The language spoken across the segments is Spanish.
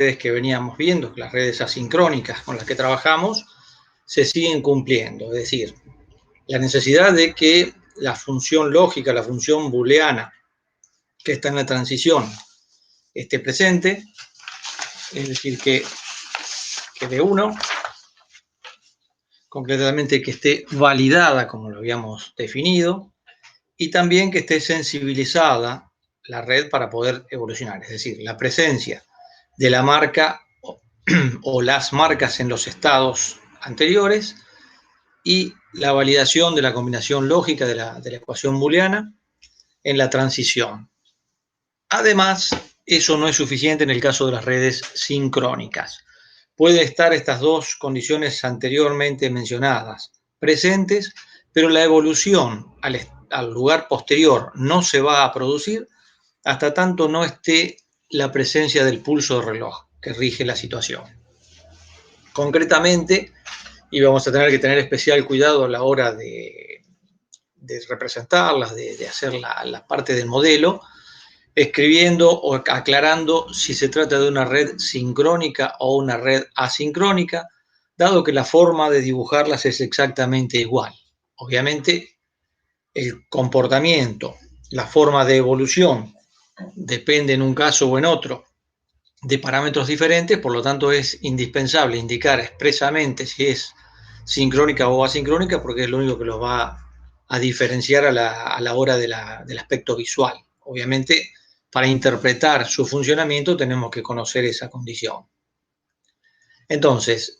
redes que veníamos viendo, las redes asincrónicas con las que trabajamos, se siguen cumpliendo. Es decir, la necesidad de que la función lógica, la función booleana que está en la transición esté presente, es decir, que de 1, concretamente que esté validada como lo habíamos definido, y también que esté sensibilizada la red para poder evolucionar, es decir, la presencia de la marca o las marcas en los estados anteriores y la validación de la combinación lógica de la ecuación booleana en la transición. Además, eso no es suficiente en el caso de las redes sincrónicas. Puede estar estas dos condiciones anteriormente mencionadas presentes, pero la evolución al lugar posterior no se va a producir hasta tanto no esté la presencia del pulso de reloj que rige la situación. Concretamente, y vamos a tener que tener especial cuidado a la hora de representarlas, de hacer la parte del modelo, escribiendo o aclarando si se trata de una red sincrónica o una red asincrónica, dado que la forma de dibujarlas es exactamente igual. Obviamente, el comportamiento, la forma de evolución, depende en un caso o en otro de parámetros diferentes, por lo tanto es indispensable indicar expresamente si es sincrónica o asincrónica, porque es lo único que los va a diferenciar a la hora del aspecto visual. Obviamente, para interpretar su funcionamiento tenemos que conocer esa condición. Entonces,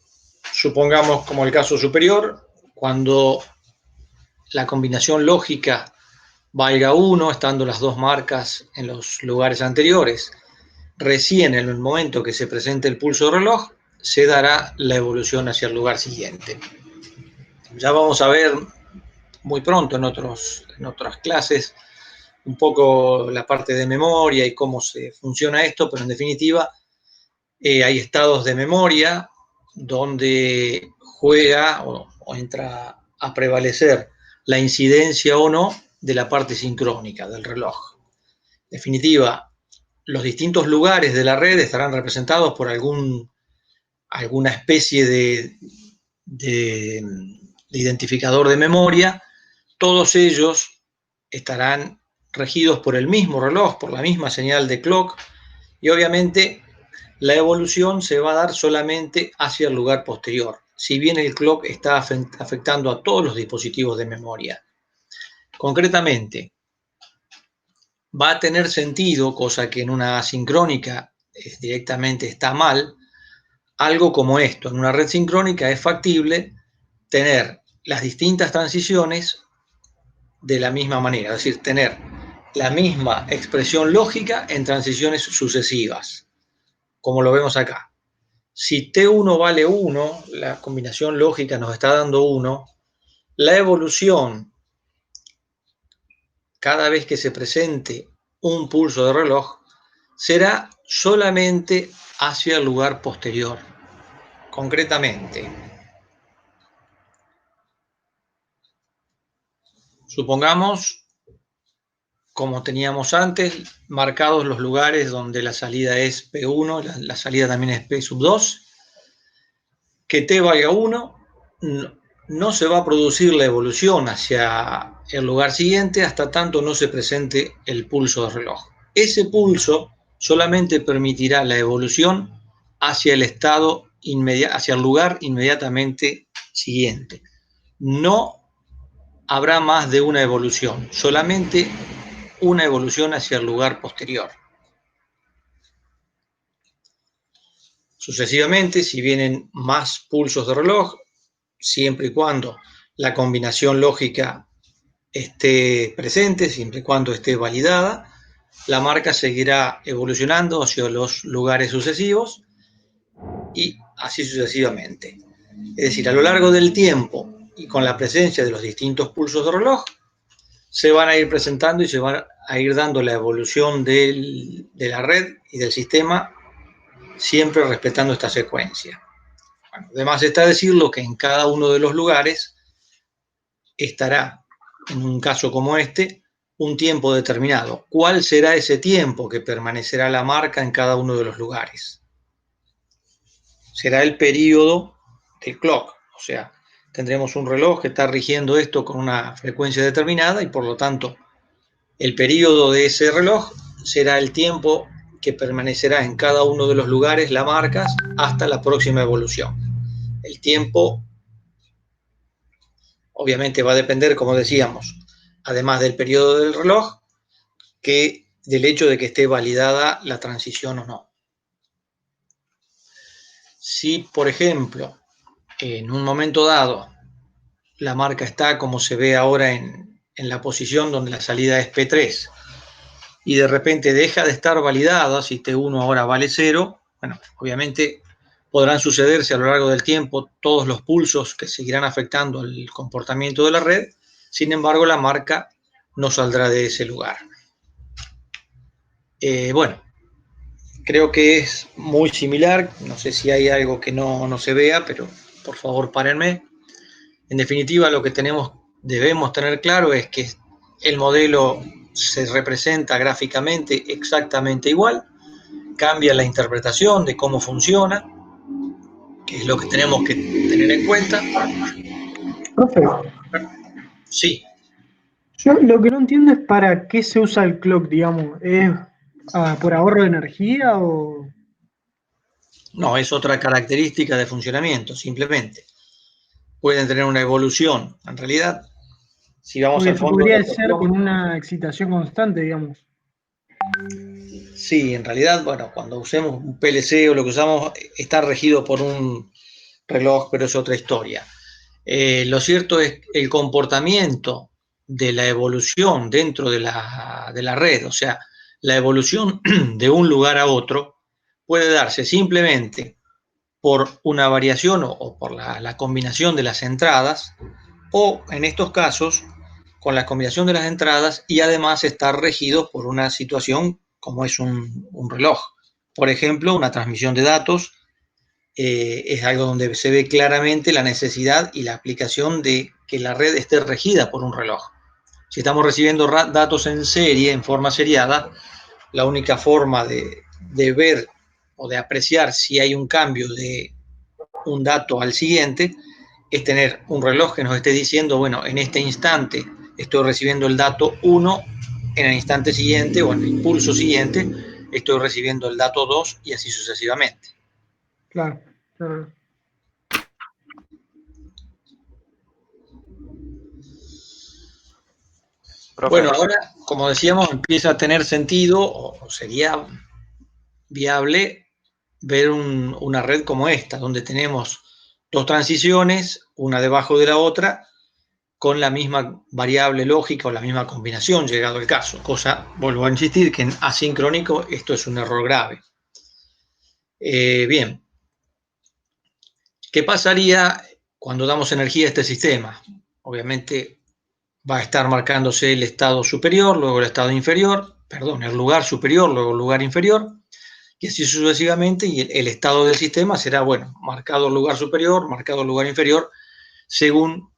supongamos como el caso superior, cuando la combinación lógica valga 1, estando las dos marcas en los lugares anteriores, recién en el momento que se presente el pulso de reloj, se dará la evolución hacia el lugar siguiente. Ya vamos a ver muy pronto en otras clases un poco la parte de memoria y cómo se funciona esto, pero en definitiva hay estados de memoria donde juega o entra a prevalecer la incidencia o no de la parte sincrónica del reloj. En definitiva, los distintos lugares de la red estarán representados por alguna especie de identificador de memoria. Todos ellos estarán regidos por el mismo reloj, por la misma señal de clock, y obviamente la evolución se va a dar solamente hacia el lugar posterior, si bien el clock está afectando a todos los dispositivos de memoria. Concretamente, va a tener sentido, cosa que en una asincrónica directamente está mal, algo como esto. En una red sincrónica es factible tener las distintas transiciones de la misma manera, es decir, tener la misma expresión lógica en transiciones sucesivas, como lo vemos acá. Si T1 vale 1, la combinación lógica nos está dando 1, la evolución, cada vez que se presente un pulso de reloj, será solamente hacia el lugar posterior. Concretamente, supongamos, como teníamos antes, marcados los lugares donde la salida es P1, la salida también es P sub 2, que T valga 1, no se va a producir la evolución hacia el lugar siguiente hasta tanto no se presente el pulso de reloj. Ese pulso solamente permitirá la evolución hacia el hacia el lugar inmediatamente siguiente. No habrá más de una evolución, solamente una evolución hacia el lugar posterior. Sucesivamente, si vienen más pulsos de reloj, siempre y cuando la combinación lógica esté presente, siempre y cuando esté validada, la marca seguirá evolucionando hacia los lugares sucesivos y así sucesivamente. Es decir, a lo largo del tiempo y con la presencia de los distintos pulsos de reloj, se van a ir presentando y se van a ir dando la evolución de la red y del sistema, siempre respetando esta secuencia. Bueno, además está decirlo que en cada uno de los lugares estará, en un caso como este, un tiempo determinado. ¿Cuál será ese tiempo que permanecerá la marca en cada uno de los lugares? será el periodo del clock. O sea, tendremos un reloj que está rigiendo esto con una frecuencia determinada y por lo tanto el periodo de ese reloj será el tiempo que permanecerá en cada uno de los lugares, las marcas, hasta la próxima evolución. El tiempo obviamente va a depender, como decíamos, además del periodo del reloj, que del hecho de que esté validada la transición o no. Si, por ejemplo, en un momento dado la marca está como se ve ahora en la posición donde la salida es P3 y de repente deja de estar validada, si T1 ahora vale 0, bueno, obviamente podrán sucederse a lo largo del tiempo todos los pulsos que seguirán afectando el comportamiento de la red, sin embargo la marca no saldrá de ese lugar. Bueno, creo que es muy similar, no sé si hay algo que no se vea, pero por favor párenme. En definitiva, lo que debemos tener claro es que el modelo se representa gráficamente exactamente igual, cambia la interpretación de cómo funciona, que es lo que tenemos que tener en cuenta. Profe, Sí, yo lo que no entiendo es para qué se usa el clock, digamos. ¿Es por ahorro de energía o...? no, es otra característica de funcionamiento, simplemente. Pueden tener una evolución. En realidad, si vamos Porque al esto fondo de podría la ser cuestión, con una excitación constante, digamos. sí, en realidad, bueno, cuando usemos un PLC o lo que usamos, está regido por un reloj, pero es otra historia. Lo cierto es el comportamiento de la evolución dentro de la red, o sea, la evolución de un lugar a otro puede darse simplemente por una variación o por la combinación de las entradas, o en estos casos, con la combinación de las entradas y además estar regido por una situación como es un reloj. Por ejemplo, una transmisión de datos es algo donde se ve claramente la necesidad y la aplicación de que la red esté regida por un reloj. Si estamos recibiendo datos en serie, en forma seriada, la única forma de ver o de apreciar si hay un cambio de un dato al siguiente es tener un reloj que nos esté diciendo, bueno, en este instante estoy recibiendo el dato 1, en el instante siguiente o en el impulso siguiente estoy recibiendo el dato 2 y así sucesivamente. Claro, claro. Profe, Bueno, ahora, como decíamos, empieza a tener sentido o sería viable ver una red como esta, donde tenemos dos transiciones, una debajo de la otra, con la misma variable lógica o la misma combinación, llegado el caso. Cosa, vuelvo a insistir, que en asincrónico esto es un error grave. Bien, ¿qué pasaría cuando damos energía a este sistema? Obviamente va a estar marcándose el estado superior, luego el estado inferior, perdón, el lugar superior, luego el lugar inferior, y así sucesivamente, y el estado del sistema será, bueno, marcado el lugar superior, marcado el lugar inferior, según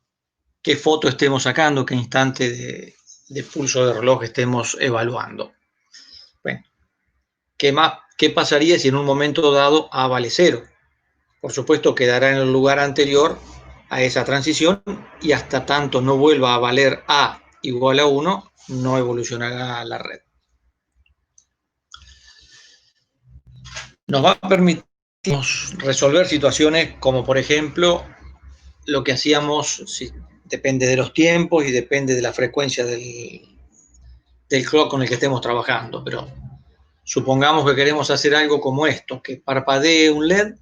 qué foto estemos sacando, qué instante de pulso de reloj estemos evaluando. Bueno, ¿qué pasaría si en un momento dado A vale 0? Por supuesto, quedará en el lugar anterior a esa transición y hasta tanto no vuelva a valer A igual a 1, no evolucionará la red. Nos va a permitir resolver situaciones como, por ejemplo, lo que hacíamos, depende de los tiempos y depende de la frecuencia del clock con el que estemos trabajando, pero supongamos que queremos hacer algo como esto, que parpadee un LED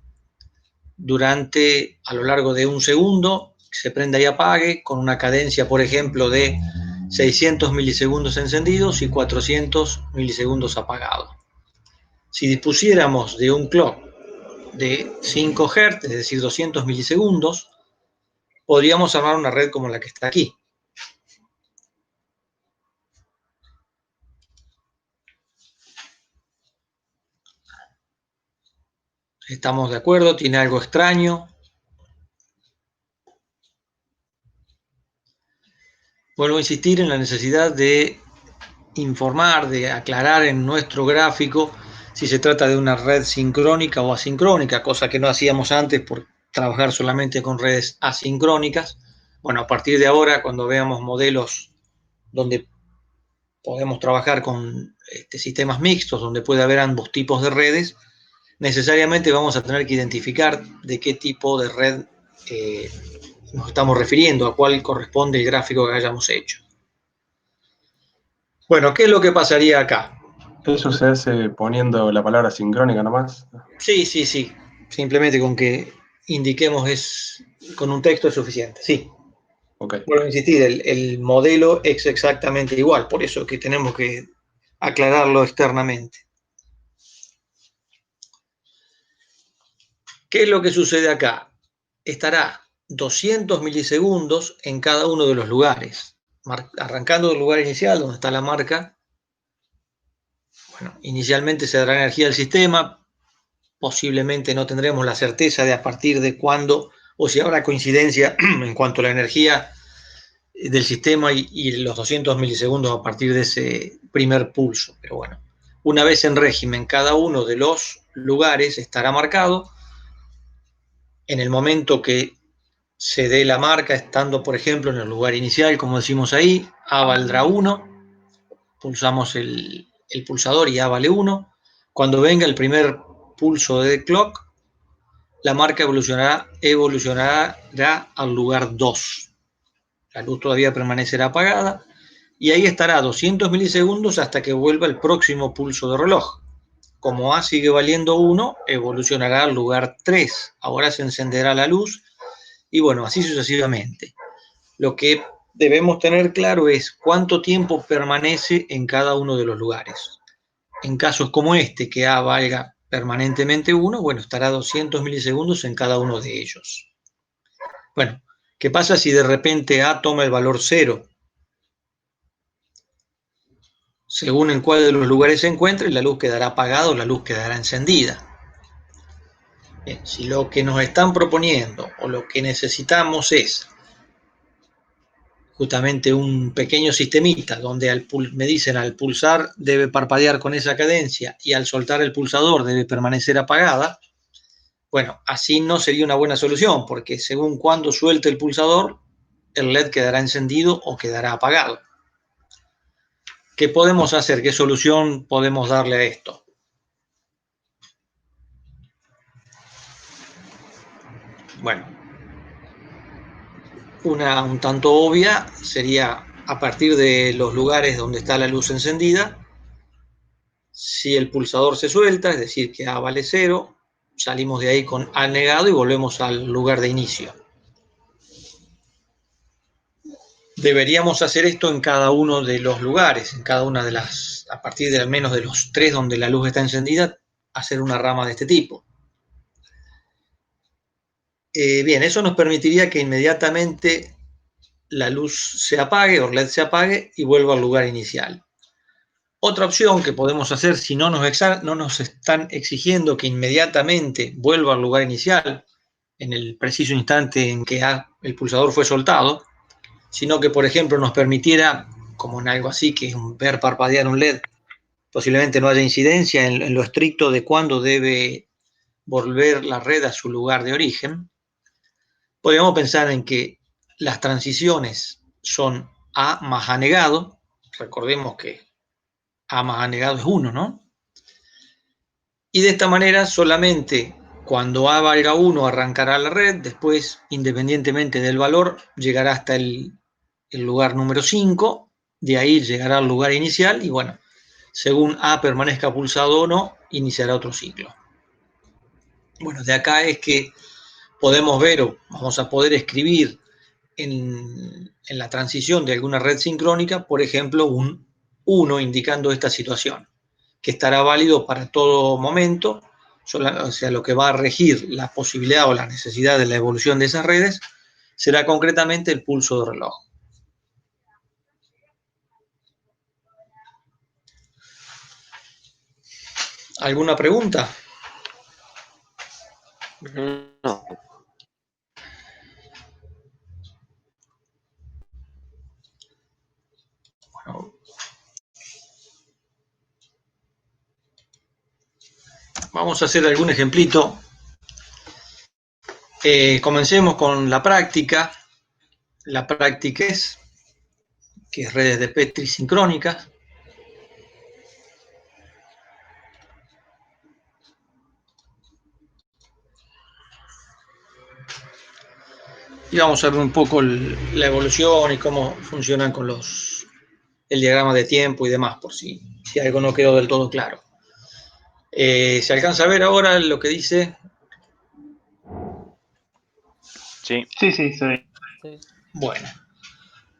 a lo largo de un segundo, se prenda y apague con una cadencia, por ejemplo, de 600 milisegundos encendidos y 400 milisegundos apagados. Si dispusiéramos de un clock de 5 Hz, es decir, 200 milisegundos, podríamos armar una red como la que está aquí. ¿Estamos de acuerdo? ¿Tiene algo extraño? Vuelvo a insistir en la necesidad de informar, de aclarar en nuestro gráfico si se trata de una red sincrónica o asincrónica, cosa que no hacíamos antes por trabajar solamente con redes asincrónicas. Bueno, a partir de ahora, cuando veamos modelos donde podemos trabajar con sistemas mixtos, donde puede haber ambos tipos de redes, necesariamente vamos a tener que identificar de qué tipo de red nos estamos refiriendo, a cuál corresponde el gráfico que hayamos hecho. Bueno, ¿qué es lo que pasaría acá? ¿Eso se hace poniendo la palabra sincrónica nomás? Sí, sí, sí. Simplemente con que indiquemos con un texto es suficiente. Sí. Ok. Vuelvo a insistir, el modelo es exactamente igual, por eso que tenemos que aclararlo externamente. ¿Qué es lo que sucede acá? Estará 200 milisegundos en cada uno de los lugares. Arrancando del lugar inicial, donde está la marca, bueno, inicialmente se dará energía al sistema, posiblemente no tendremos la certeza de a partir de cuándo o si habrá coincidencia en cuanto a la energía del sistema y los 200 milisegundos a partir de ese primer pulso. Pero bueno, una vez en régimen, cada uno de los lugares estará marcado. En el momento que se dé la marca, estando por ejemplo en el lugar inicial, como decimos ahí, A valdrá 1, pulsamos el pulsador y A vale 1. Cuando venga el primer pulso de clock, la marca evolucionará al lugar 2. La luz todavía permanecerá apagada y ahí estará 200 milisegundos hasta que vuelva el próximo pulso de reloj. Como A sigue valiendo 1, evolucionará al lugar 3. Ahora se encenderá la luz y bueno, así sucesivamente. Lo que debemos tener claro es cuánto tiempo permanece en cada uno de los lugares. En casos como este, que A valga permanentemente 1, bueno, estará 200 milisegundos en cada uno de ellos. Bueno, ¿qué pasa si de repente A toma el valor 0? Según en cuál de los lugares se encuentre, la luz quedará apagada o la luz quedará encendida. Bien, si lo que nos están proponiendo o lo que necesitamos es justamente un pequeño sistemita donde me dicen al pulsar debe parpadear con esa cadencia y al soltar el pulsador debe permanecer apagada, bueno, así no sería una buena solución porque según cuándo suelte el pulsador, el LED quedará encendido o quedará apagado. ¿Qué podemos hacer? ¿Qué solución podemos darle a esto? Bueno, una un tanto obvia sería a partir de los lugares donde está la luz encendida, si el pulsador se suelta, es decir, que A vale 0, salimos de ahí con A negado y volvemos al lugar de inicio. Deberíamos hacer esto en cada uno de los lugares, en cada una de las, a partir de al menos de los 3 donde la luz está encendida, hacer una rama de este tipo. Bien, eso nos permitiría que inmediatamente la luz se apague o el LED se apague y vuelva al lugar inicial. Otra opción que podemos hacer si no nos están exigiendo que inmediatamente vuelva al lugar inicial en el preciso instante en que el pulsador fue soltado, sino que, por ejemplo, nos permitiera, como en algo así, que es ver parpadear un LED, posiblemente no haya incidencia en lo estricto de cuándo debe volver la red a su lugar de origen. Podríamos pensar en que las transiciones son A más A negado, recordemos que A más A negado es 1, ¿no? Y de esta manera solamente cuando A valga 1 arrancará la red, después, independientemente del valor, llegará hasta el lugar número 5, de ahí llegará al lugar inicial y bueno, según A permanezca pulsado o no, iniciará otro ciclo. Bueno, de acá es que podemos ver o vamos a poder escribir en la transición de alguna red sincrónica, por ejemplo, un 1 indicando esta situación, que estará válido para todo momento, o sea, lo que va a regir la posibilidad o la necesidad de la evolución de esas redes será concretamente el pulso de reloj. ¿Alguna pregunta? No. Bueno, Vamos a hacer algún ejemplito. Comencemos con la práctica. La práctica es redes de Petri sincrónicas. Y vamos a ver un poco la evolución y cómo funcionan con el diagrama de tiempo y demás, por si algo no quedó del todo claro. ¿Se alcanza a ver ahora lo que dice? Sí. Sí, sí, sí. Bueno,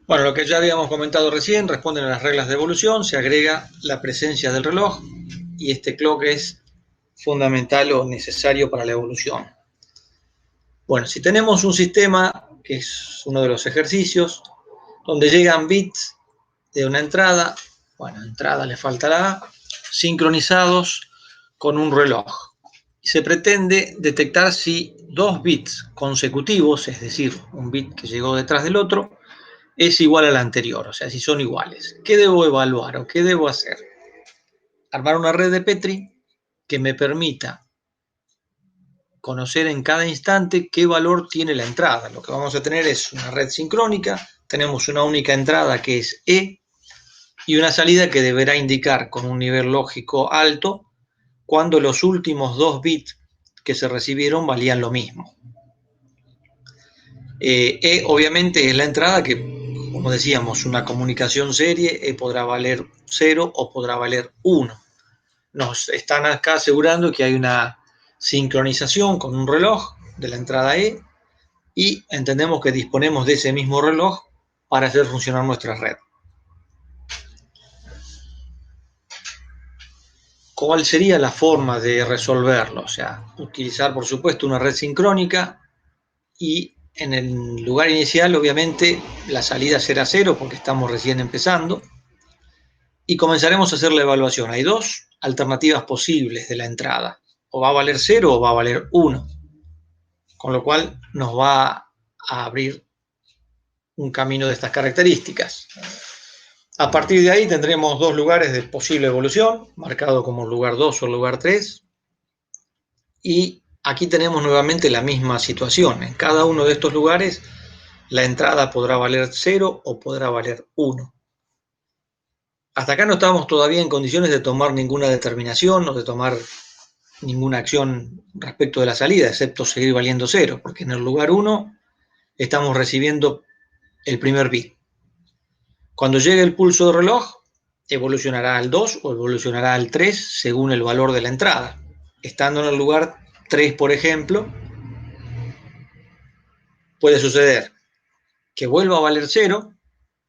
lo que ya habíamos comentado recién, responden a las reglas de evolución, se agrega la presencia del reloj y este clock es fundamental o necesario para la evolución. Bueno, si tenemos un sistema, que es uno de los ejercicios, donde llegan bits de una entrada, entrada le falta la A, sincronizados con un reloj. Y se pretende detectar si dos bits consecutivos, es decir, un bit que llegó detrás del otro, es igual al anterior, o sea, si son iguales. ¿Qué debo evaluar o qué debo hacer? Armar una red de Petri que me permita conocer en cada instante qué valor tiene la entrada. Lo que vamos a tener es una red sincrónica, tenemos una única entrada que es E y una salida que deberá indicar con un nivel lógico alto cuando los últimos dos bits que se recibieron valían lo mismo. E obviamente es la entrada que, como decíamos, una comunicación serie, E podrá valer 0 o podrá valer 1. Nos están acá asegurando que hay una sincronización con un reloj de la entrada E y entendemos que disponemos de ese mismo reloj para hacer funcionar nuestra red. ¿Cuál sería la forma de resolverlo? O sea, utilizar, por supuesto, una red sincrónica y en el lugar inicial, obviamente, la salida será 0 porque estamos recién empezando y comenzaremos a hacer la evaluación. Hay dos alternativas posibles de la entrada. O va a valer 0 o va a valer 1. Con lo cual nos va a abrir un camino de estas características. A partir de ahí tendremos dos lugares de posible evolución, marcado como lugar 2 o lugar 3. Y aquí tenemos nuevamente la misma situación. En cada uno de estos lugares la entrada podrá valer 0 o podrá valer 1. Hasta acá no estamos todavía en condiciones de tomar ninguna determinación o de tomar ninguna acción respecto de la salida, excepto seguir valiendo 0, porque en el lugar 1 estamos recibiendo el primer bit. Cuando llegue el pulso de reloj, evolucionará al 2 o evolucionará al 3 según el valor de la entrada. Estando en el lugar 3, por ejemplo, puede suceder que vuelva a valer 0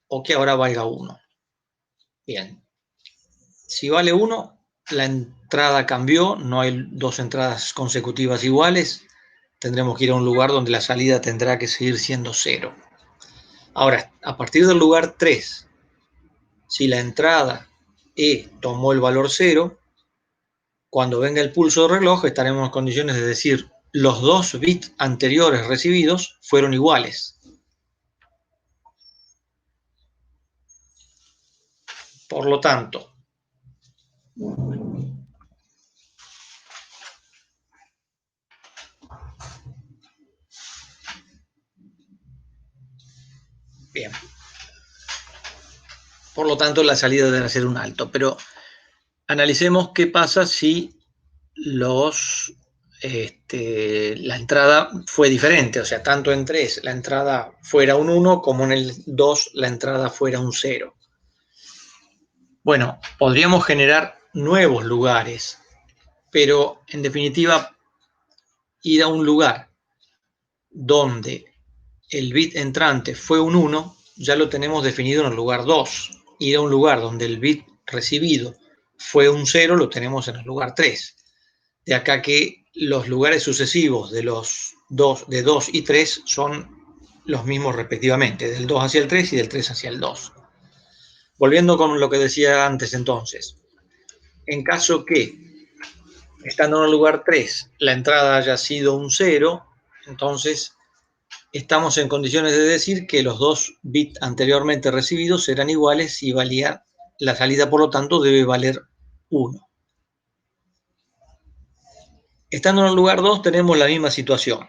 o que ahora valga 1. Bien, si vale 1, la entrada cambió, no hay dos entradas consecutivas iguales, tendremos que ir a un lugar donde la salida tendrá que seguir siendo 0. Ahora, a partir del lugar 3, si la entrada E tomó el valor 0, cuando venga el pulso de reloj estaremos en condiciones de decir los dos bits anteriores recibidos fueron iguales. Por lo tanto, bien. Por lo tanto, la salida debe ser un alto. Pero analicemos qué pasa si la entrada fue diferente. O sea, tanto en 3 la entrada fuera un 1 como en el 2 la entrada fuera un 0. Bueno, podríamos generar nuevos lugares, pero en definitiva ir a un lugar donde el bit entrante fue un 1, ya lo tenemos definido en el lugar 2. Ir a un lugar donde el bit recibido fue un 0, lo tenemos en el lugar 3. De acá que los lugares sucesivos de los 2 y 3 son los mismos respectivamente, del 2 hacia el 3 y del 3 hacia el 2. Volviendo con lo que decía antes entonces, en caso que, estando en el lugar 3, la entrada haya sido un 0, entonces estamos en condiciones de decir que los dos bits anteriormente recibidos serán iguales y la salida, por lo tanto, debe valer 1. Estando en el lugar 2 tenemos la misma situación.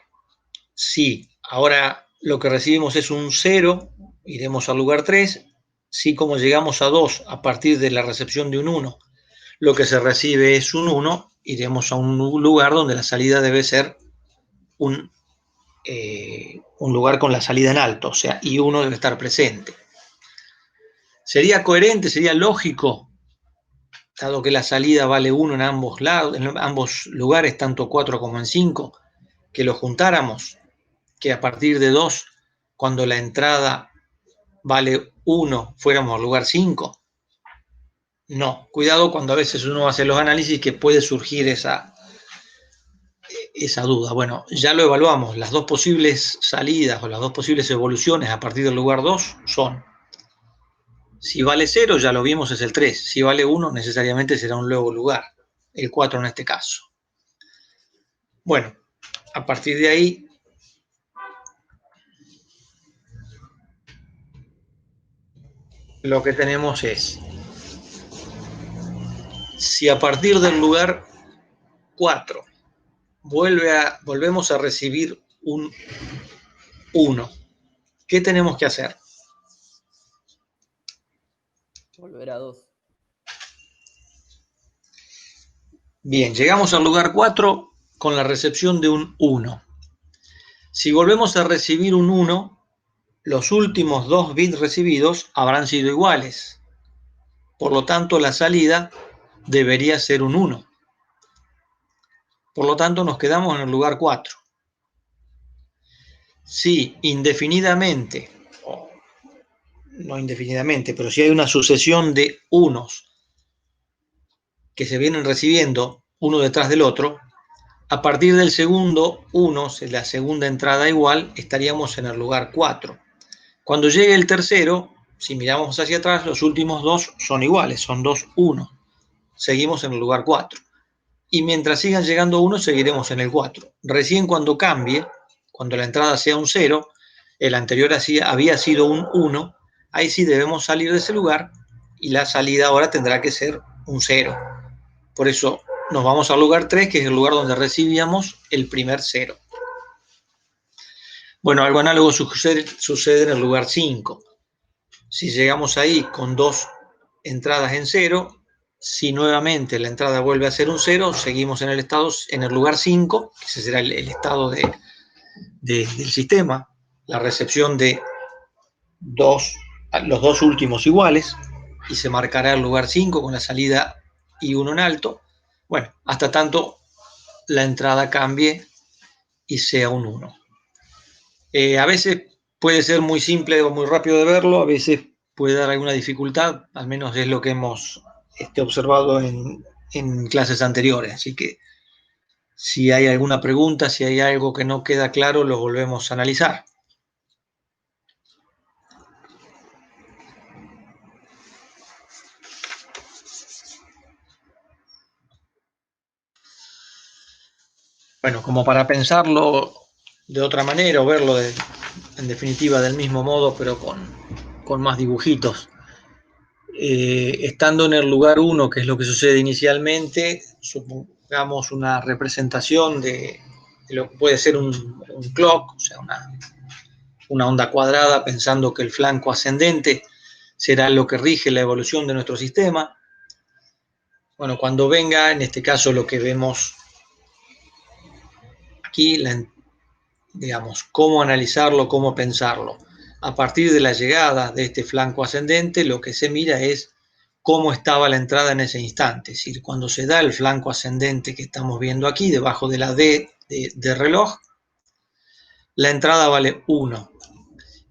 Si ahora lo que recibimos es un 0, iremos al lugar 3. Si como llegamos a 2 a partir de la recepción de un 1, lo que se recibe es un 1, iremos a un lugar donde la salida debe ser un lugar con la salida en alto, o sea, I1 debe estar presente. Sería coherente, sería lógico, dado que la salida vale 1 en ambos lados, en ambos lugares, tanto 4 como en 5, que lo juntáramos, que a partir de 2, cuando la entrada vale 1, fuéramos al lugar 5. No, cuidado cuando a veces uno hace los análisis que puede surgir esa duda. Bueno, ya lo evaluamos. Las dos posibles salidas o las dos posibles evoluciones a partir del lugar 2 son: si vale 0, ya lo vimos, es el 3. Si vale 1, necesariamente será un nuevo lugar, el 4 en este caso. Bueno, a partir de ahí, lo que tenemos es, si a partir del lugar 4 volvemos a recibir un 1, ¿qué tenemos que hacer? Volver a 2. Bien, llegamos al lugar 4 con la recepción de un 1. Si volvemos a recibir un 1, los últimos 2 bits recibidos habrán sido iguales. Por lo tanto, la salida debería ser un 1. Por lo tanto, nos quedamos en el lugar 4. Si indefinidamente, o no indefinidamente, pero si hay una sucesión de unos que se vienen recibiendo uno detrás del otro, a partir del segundo 1, la segunda entrada igual, estaríamos en el lugar 4. Cuando llegue el tercero, si miramos hacia atrás, los últimos 2 son iguales, son 2, 1. Seguimos en el lugar 4. Y mientras sigan llegando 1, seguiremos en el 4. Recién cuando cambie, cuando la entrada sea un 0, el anterior había sido un 1, ahí sí debemos salir de ese lugar y la salida ahora tendrá que ser un 0. Por eso nos vamos al lugar 3, que es el lugar donde recibíamos el primer 0. Bueno, algo análogo sucede en el lugar 5. Si llegamos ahí con 2 entradas en 0, si nuevamente la entrada vuelve a ser un 0, seguimos en el lugar 5, que ese será el estado del sistema, la recepción de los dos últimos iguales, y se marcará el lugar 5 con la salida I1 en alto. Bueno, hasta tanto la entrada cambie y sea un 1. A veces puede ser muy simple o muy rápido de verlo, a veces puede dar alguna dificultad, al menos es lo que hemos observado en clases anteriores. Así que si hay alguna pregunta, si hay algo que no queda claro, lo volvemos a analizar. Bueno, como para pensarlo de otra manera o verlo en definitiva del mismo modo, pero con más dibujitos. Estando en el lugar 1, que es lo que sucede inicialmente, supongamos una representación de lo que puede ser un clock, o sea, una onda cuadrada, pensando que el flanco ascendente será lo que rige la evolución de nuestro sistema. Bueno, cuando venga, en este caso lo que vemos aquí, digamos, cómo analizarlo, cómo pensarlo. A partir de la llegada de este flanco ascendente, lo que se mira es cómo estaba la entrada en ese instante. Es decir, cuando se da el flanco ascendente que estamos viendo aquí, debajo de la D de reloj, la entrada vale 1.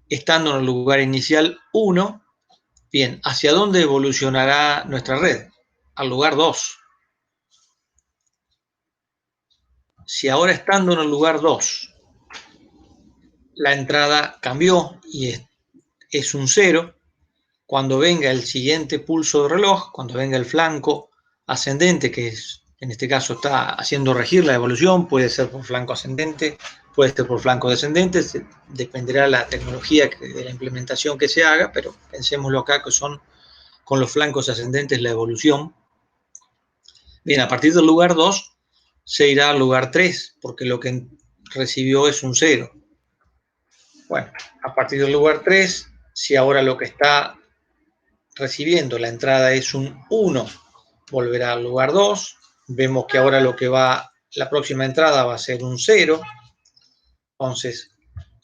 Estando en el lugar inicial 1, bien, ¿hacia dónde evolucionará nuestra red? Al lugar 2. Si ahora estando en el lugar 2, la entrada cambió y es un 0, cuando venga el siguiente pulso de reloj, cuando venga el flanco ascendente, que es, en este caso está haciendo regir la evolución, puede ser por flanco ascendente, puede ser por flanco descendente, dependerá de la tecnología, de la implementación que se haga, pero pensémoslo acá que son con los flancos ascendentes la evolución. Bien, a partir del lugar 2, se irá al lugar 3, porque lo que recibió es un 0. Bueno, a partir del lugar 3, si ahora lo que está recibiendo la entrada es un 1, volverá al lugar 2. Vemos que ahora lo que va, la próxima entrada va a ser un 0. Entonces,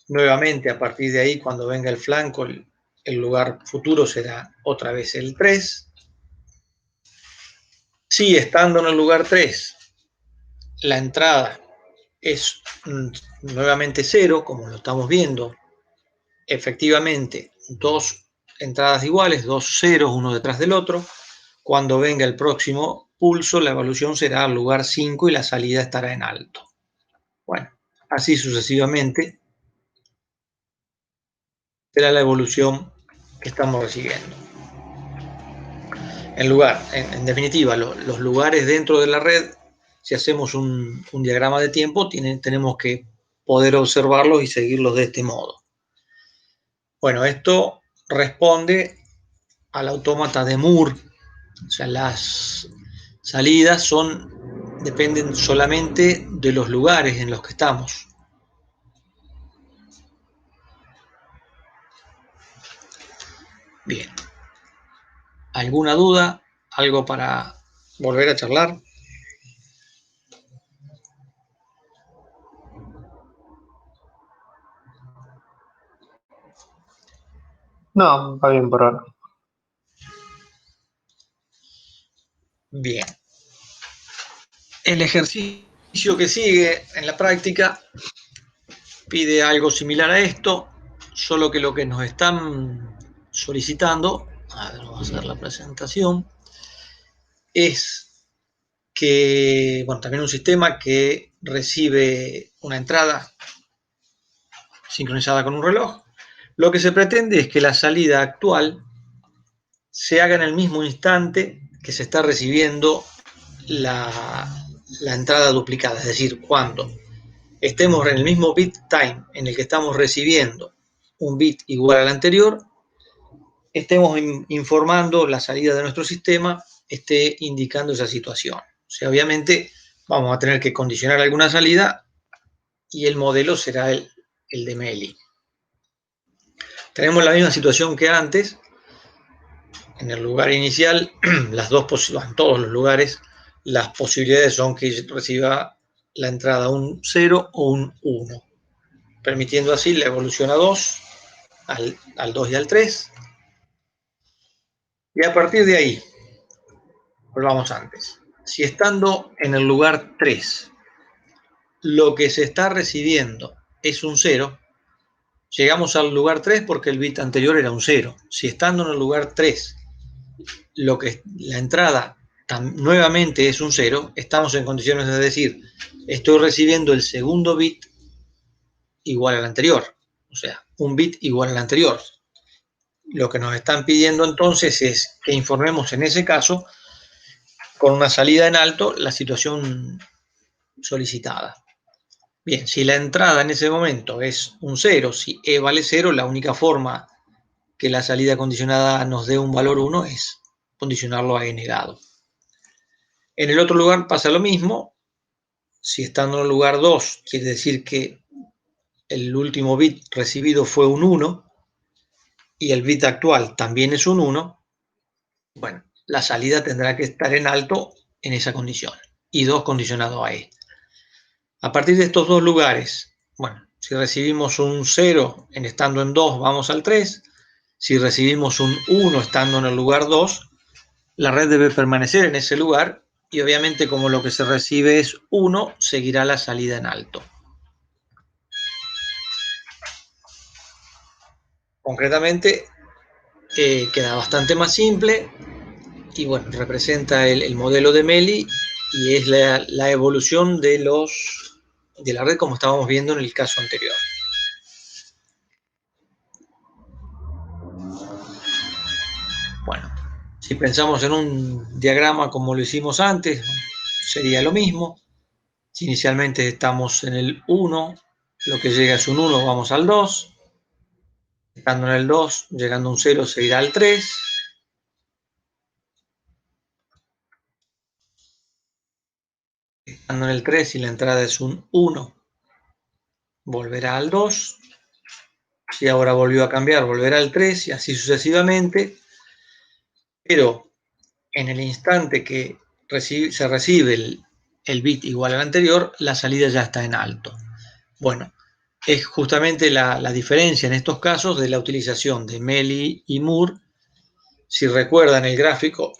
nuevamente a partir de ahí, cuando venga el flanco, el lugar futuro será otra vez el 3. Si estando en el lugar 3, la entrada es nuevamente 0, como lo estamos viendo, efectivamente dos entradas iguales, dos ceros uno detrás del otro. Cuando venga el próximo pulso, la evolución será al lugar 5 y la salida estará en alto. Bueno, así sucesivamente será la evolución que estamos recibiendo. En definitiva, los lugares dentro de la red, si hacemos un diagrama de tiempo, tenemos que poder observarlos y seguirlos de este modo. Bueno, esto responde al autómata de Moore. O sea, las salidas dependen solamente de los lugares en los que estamos. Bien. ¿Alguna duda? ¿Algo para volver a charlar? No, va bien por ahora. Bien. El ejercicio que sigue en la práctica pide algo similar a esto, solo que lo que nos están solicitando, a ver, vamos a hacer la presentación, es que, bueno, también un sistema que recibe una entrada sincronizada con un reloj. Lo que se pretende es que la salida actual se haga en el mismo instante que se está recibiendo la entrada duplicada, es decir, cuando estemos en el mismo bit time en el que estamos recibiendo un bit igual al anterior, estemos informando la salida de nuestro sistema, esté indicando esa situación. O sea, obviamente vamos a tener que condicionar alguna salida y el modelo será el de Meli. Tenemos la misma situación que antes. En el lugar inicial, en todos los lugares, las posibilidades son que reciba la entrada un 0 o un 1, permitiendo así la evolución a 2, al 2 y al 3. Y a partir de ahí, volvamos antes. Si estando en el lugar 3, lo que se está recibiendo es un 0, llegamos al lugar 3 porque el bit anterior era un 0. Si estando en el lugar 3, la entrada nuevamente es un 0, estamos en condiciones de decir, estoy recibiendo el segundo bit igual al anterior, o sea, un bit igual al anterior. Lo que nos están pidiendo entonces es que informemos en ese caso, con una salida en alto, la situación solicitada. Bien, si la entrada en ese momento es un 0, si E vale 0, la única forma que la salida condicionada nos dé un valor 1 es condicionarlo a E negado. En el otro lugar pasa lo mismo. Si estando en el lugar 2, quiere decir que el último bit recibido fue un 1 y el bit actual también es un 1, bueno, la salida tendrá que estar en alto en esa condición y 2 condicionado a E. A partir de estos dos lugares, bueno, si recibimos un 0 estando en 2, vamos al 3. Si recibimos un 1 estando en el lugar 2, la red debe permanecer en ese lugar y obviamente como lo que se recibe es 1, seguirá la salida en alto. Concretamente, queda bastante más simple y bueno, representa el modelo de Meli y es la evolución de la red como estábamos viendo en el caso anterior. Bueno, si pensamos en un diagrama como lo hicimos antes, sería lo mismo. Si inicialmente estamos en el 1, lo que llega es un 1, vamos al 2. Estando en el 2, llegando a un 0, se irá al 3. en el 3 y la entrada es un 1, volverá al 2, y ahora volvió a cambiar, volverá al 3 y así sucesivamente, pero en el instante que se recibe el bit igual al anterior, la salida ya está en alto. Bueno, es justamente la diferencia en estos casos de la utilización de Mealy y Moore. Si recuerdan el gráfico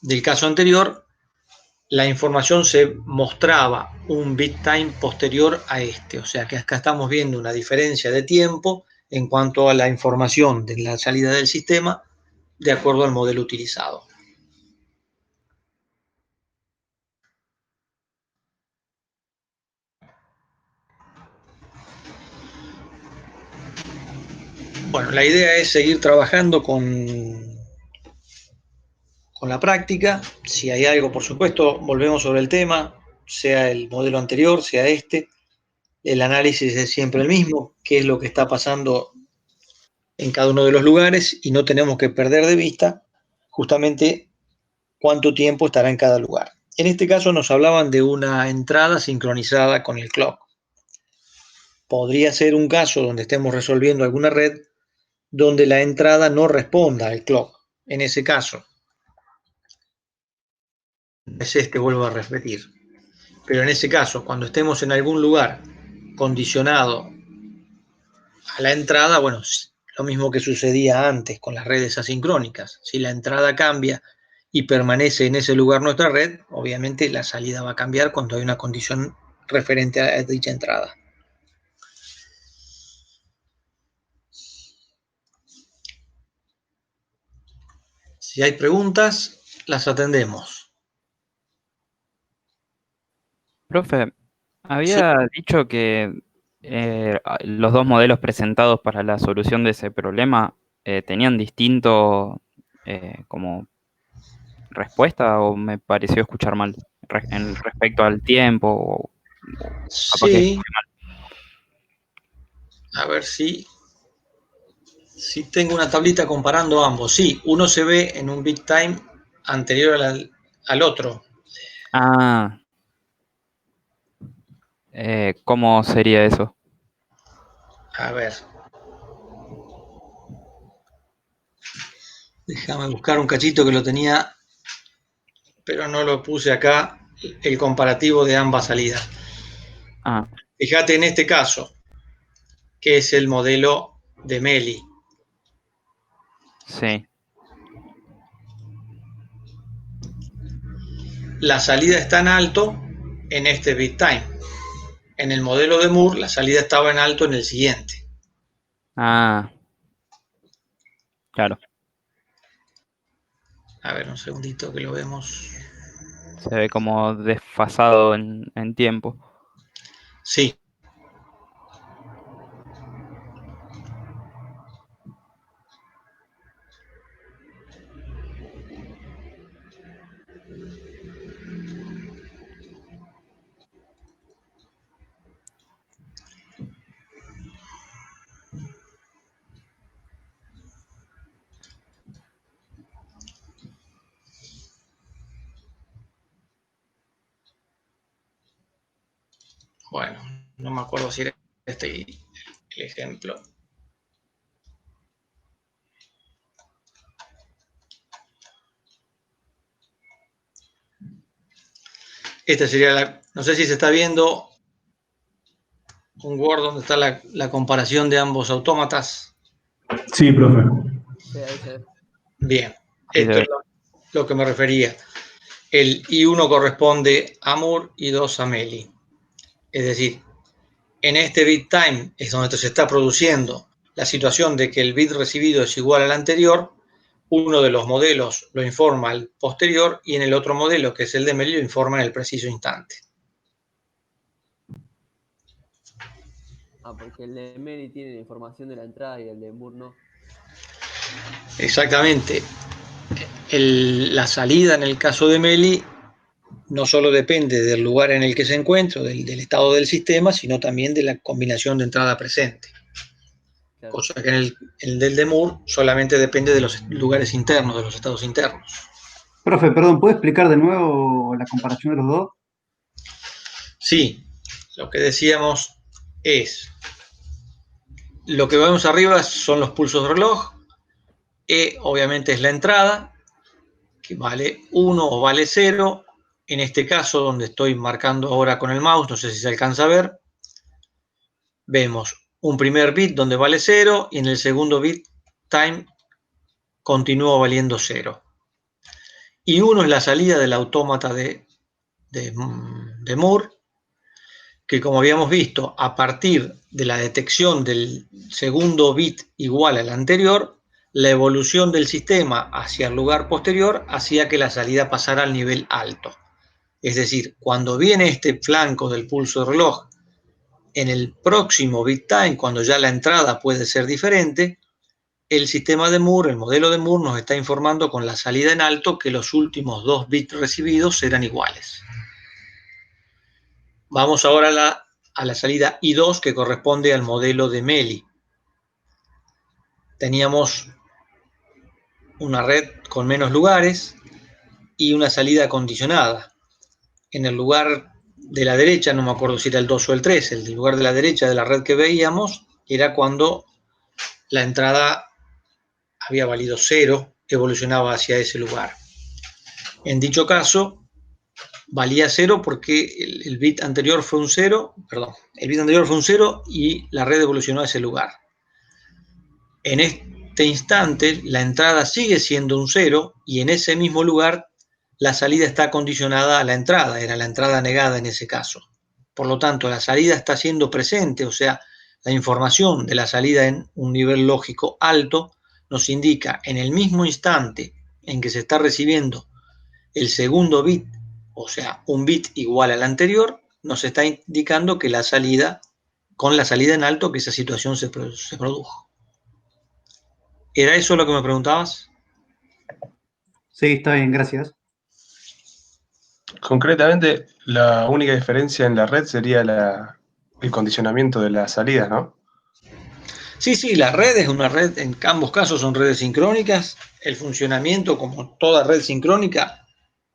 del caso anterior, la información se mostraba un bit time posterior a este, o sea que acá estamos viendo una diferencia de tiempo en cuanto a la información de la salida del sistema de acuerdo al modelo utilizado. Bueno, la idea es seguir trabajando con la práctica. Si hay algo, por supuesto, volvemos sobre el tema, sea el modelo anterior, sea este. El análisis es siempre el mismo, qué es lo que está pasando en cada uno de los lugares, y no tenemos que perder de vista justamente cuánto tiempo estará en cada lugar. En este caso nos hablaban de una entrada sincronizada con el clock. Podría ser un caso donde estemos resolviendo alguna red donde la entrada no responda al clock. En ese caso, es este, vuelvo a repetir. Pero en ese caso, cuando estemos en algún lugar condicionado a la entrada, bueno, lo mismo que sucedía antes con las redes asincrónicas. Si la entrada cambia y permanece en ese lugar nuestra red, obviamente la salida va a cambiar cuando hay una condición referente a dicha entrada. Si hay preguntas, las atendemos. Profe, Sí. había dicho que los dos modelos presentados para la solución de ese problema tenían distinto como respuesta, o me pareció escuchar mal en respecto al tiempo, o capaz que Sí, a ver si tengo una tablita comparando ambos. Sí, uno se ve en un bit time anterior al otro. Ah, ¿cómo sería eso? A ver. Déjame buscar un cachito que lo tenía, pero no lo puse acá, el comparativo de ambas salidas. Ah, Fíjate en este caso, que es el modelo de Mealy. sí. La salida está en alto en este bit time. En el modelo de Moore, la salida estaba en alto en el siguiente. Ah, claro. A ver, un segundito que lo vemos. Se ve como desfasado en tiempo. Sí. Bueno, no me acuerdo si era este el ejemplo. Esta sería no sé si se está viendo un Word donde está la comparación de ambos autómatas. Sí, profe. Sí, ahí se ve. Bien, Sí, esto es lo que me refería. El I1 corresponde a Moore y 2 a Mealy. Es decir, en este bit time es donde se está produciendo la situación de que el bit recibido es igual al anterior. Uno de los modelos lo informa al posterior y en el otro modelo, que es el de Mealy, lo informa en el preciso instante. Ah, porque el de Mealy tiene la información de la entrada y el de Moore no. Exactamente. La salida en el caso de Mealy no solo depende del lugar en el que se encuentra, del estado del sistema, sino también de la combinación de entrada presente. Claro. Cosa que en el del de Moore solamente depende de los lugares internos, de los estados internos. Profe, perdón, ¿puede explicar de nuevo la comparación de los dos? Sí, lo que decíamos es, lo que vemos arriba son los pulsos de reloj, E obviamente es la entrada, que vale 1 o vale 0. En este caso, donde estoy marcando ahora con el mouse, no sé si se alcanza a ver, vemos un primer bit donde vale 0 y en el segundo bit time continúa valiendo 0. Y 1 es la salida del autómata de Moore, que como habíamos visto, a partir de la detección del segundo bit igual al anterior, la evolución del sistema hacia el lugar posterior hacía que la salida pasara al nivel alto. Es decir, cuando viene este flanco del pulso de reloj en el próximo bit time, cuando ya la entrada puede ser diferente, el sistema de Moore, el modelo de Moore, nos está informando con la salida en alto que los últimos 2 bits recibidos serán iguales. Vamos ahora a la salida I2, que corresponde al modelo de Meli. Teníamos una red con menos lugares y una salida condicionada. En el lugar de la derecha, no me acuerdo si era el 2 o el 3, el lugar de la derecha de la red que veíamos era cuando la entrada había valido 0, evolucionaba hacia ese lugar. En dicho caso, valía 0 porque el bit anterior fue un 0, perdón, el bit anterior fue un 0 y la red evolucionó a ese lugar. En este instante, la entrada sigue siendo un 0 y en ese mismo lugar la salida está condicionada a la entrada, era la entrada negada en ese caso. Por lo tanto, la salida está siendo presente, o sea, la información de la salida en un nivel lógico alto nos indica en el mismo instante en que se está recibiendo el segundo bit, o sea, un bit igual al anterior, nos está indicando que la salida, con la salida en alto, que esa situación se produjo. ¿Era eso lo que me preguntabas? Sí, está bien, gracias. Concretamente, la única diferencia en la red sería el condicionamiento de las salidas, ¿no? Sí, la red es una red, en ambos casos son redes sincrónicas. El funcionamiento, como toda red sincrónica,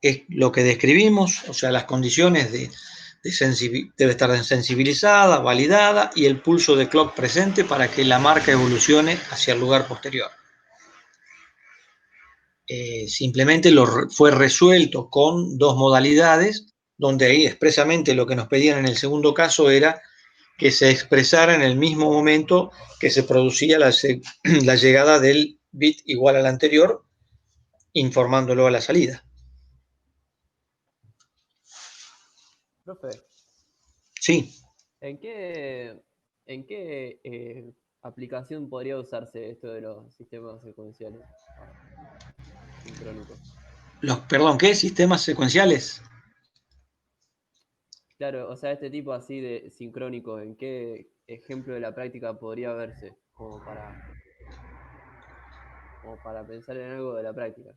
es lo que describimos, o sea, las condiciones debe estar sensibilizada, validada y el pulso de clock presente para que la marca evolucione hacia el lugar posterior. Simplemente fue resuelto con 2 modalidades, donde ahí expresamente lo que nos pedían en el segundo caso era que se expresara en el mismo momento que se producía la llegada del bit igual al anterior, informándolo a la salida. Profe, Sí. ¿en qué aplicación podría usarse esto de los sistemas secuenciales sincrónicos? Perdón, ¿qué? ¿Sistemas secuenciales? Claro, o sea, este tipo así de sincrónicos, ¿en qué ejemplo de la práctica podría verse? Como para pensar en algo de la práctica.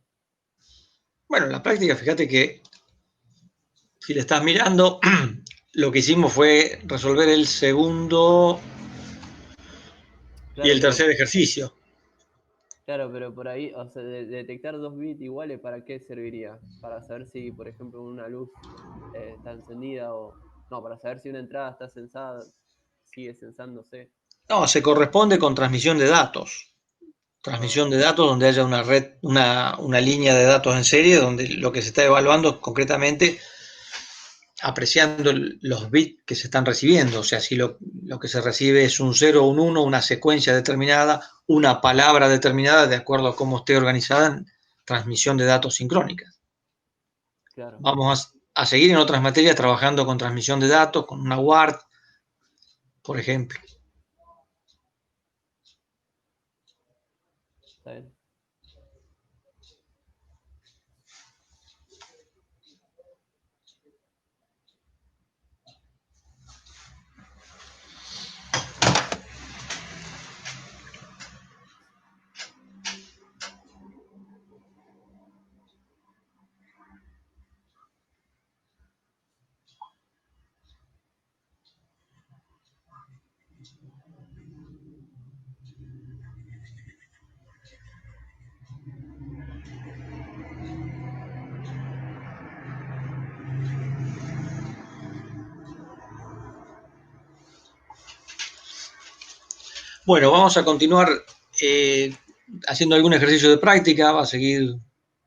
Bueno, en la práctica, fíjate que si le estás mirando, lo que hicimos fue resolver el segundo y Claro, el tercer ejercicio. pero por ahí, o sea, detectar 2 bits iguales, ¿para qué serviría? Para saber si, por ejemplo, una luz está encendida o... No, para saber si una entrada está censada, sigue censándose. No, se corresponde con transmisión de datos. Ah, Transmisión de datos donde haya una red, una línea de datos en serie, donde lo que se está evaluando es concretamente apreciando los bits que se están recibiendo. O sea, si lo que se recibe es un 0 o un 1, una secuencia determinada, una palabra determinada, de acuerdo a cómo esté organizada en transmisión de datos sincrónica. claro. Vamos a seguir en otras materias trabajando con transmisión de datos, con una WART, por ejemplo. Está bien. Bueno, vamos a continuar haciendo algún ejercicio de práctica. Va a seguir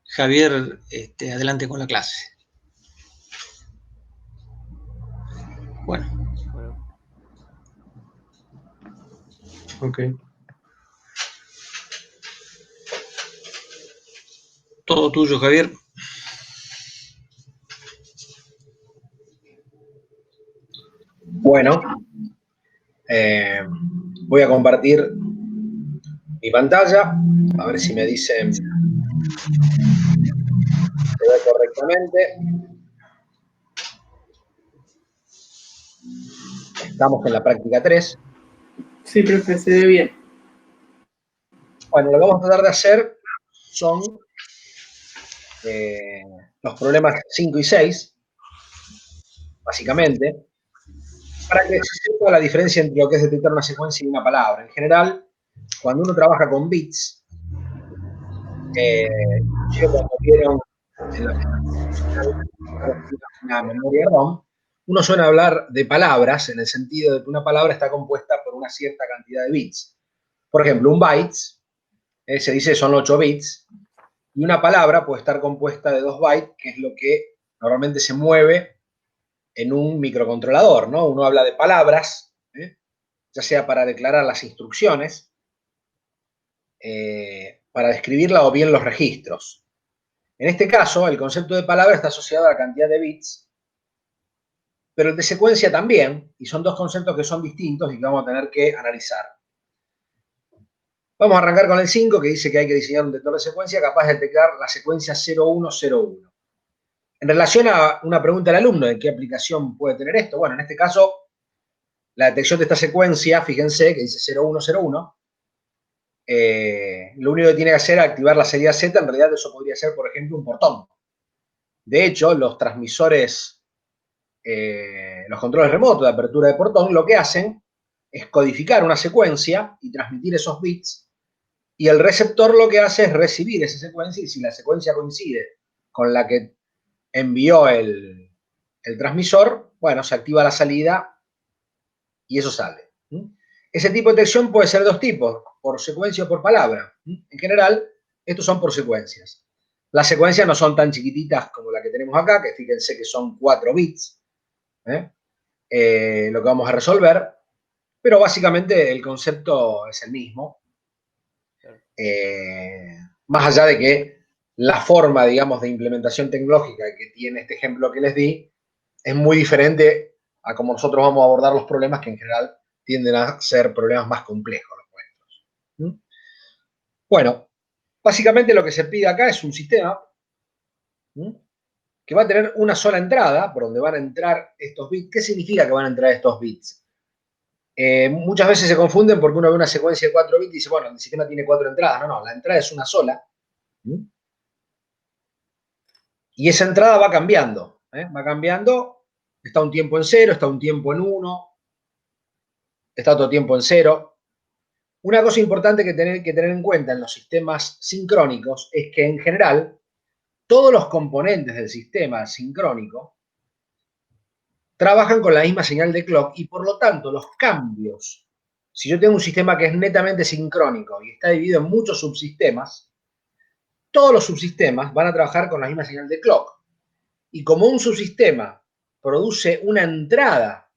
Javier adelante con la clase. Bueno. Ok. Todo tuyo, Javier. Bueno, voy a compartir mi pantalla, a ver si me dicen se ve correctamente. Estamos en la práctica 3. Sí, profe, se ve bien. Bueno, lo que vamos a tratar de hacer son los problemas 5 y 6, básicamente, para que se sepa la diferencia entre lo que es detectar una secuencia y una palabra. En general, cuando uno trabaja con bits, cuando vieron en la memoria ROM, uno suele hablar de palabras en el sentido de que una palabra está compuesta por una cierta cantidad de bits. Por ejemplo, un byte, se dice son 8 bits, y una palabra puede estar compuesta de 2 bytes, que es lo que normalmente se mueve en un microcontrolador, ¿no? Uno habla de palabras, ya sea para declarar las instrucciones, para describirla o bien los registros. En este caso, el concepto de palabra está asociado a la cantidad de bits, pero el de secuencia también, y son dos conceptos que son distintos y que vamos a tener que analizar. Vamos a arrancar con el 5, que dice que hay que diseñar un detector de secuencia capaz de detectar la secuencia 0101. En relación a una pregunta del alumno de qué aplicación puede tener esto, bueno, en este caso, la detección de esta secuencia, fíjense que dice 0101, lo único que tiene que hacer es activar la serie Z. En realidad eso podría ser, por ejemplo, un portón. De hecho, los transmisores, los controles remotos de apertura de portón, lo que hacen es codificar una secuencia y transmitir esos bits, y el receptor lo que hace es recibir esa secuencia, y si la secuencia coincide con la que envió el transmisor, bueno, se activa la salida y eso sale. Ese tipo de detección puede ser de dos tipos, por secuencia o por palabra. En general, estos son por secuencias. Las secuencias no son tan chiquititas como la que tenemos acá, que fíjense que son 4 bits, lo que vamos a resolver, pero básicamente el concepto es el mismo. Más allá de que la forma, digamos, de implementación tecnológica que tiene este ejemplo que les di es muy diferente a cómo nosotros vamos a abordar los problemas, que en general tienden a ser problemas más complejos los nuestros. Bueno, básicamente lo que se pide acá es un sistema que va a tener una sola entrada por donde van a entrar estos bits. ¿Qué significa que van a entrar estos bits? Muchas veces se confunden porque uno ve una secuencia de 4 bits y dice, bueno, el sistema tiene 4 entradas. No, no, la entrada es una sola. Y esa entrada va cambiando. Va cambiando. Está un tiempo en 0, está un tiempo en 1, está otro tiempo en 0. Una cosa importante que tener en cuenta en los sistemas sincrónicos es que en general todos los componentes del sistema sincrónico trabajan con la misma señal de clock y por lo tanto los cambios, si yo tengo un sistema que es netamente sincrónico y está dividido en muchos subsistemas, todos los subsistemas van a trabajar con la misma señal de clock. Y como un subsistema produce una entrada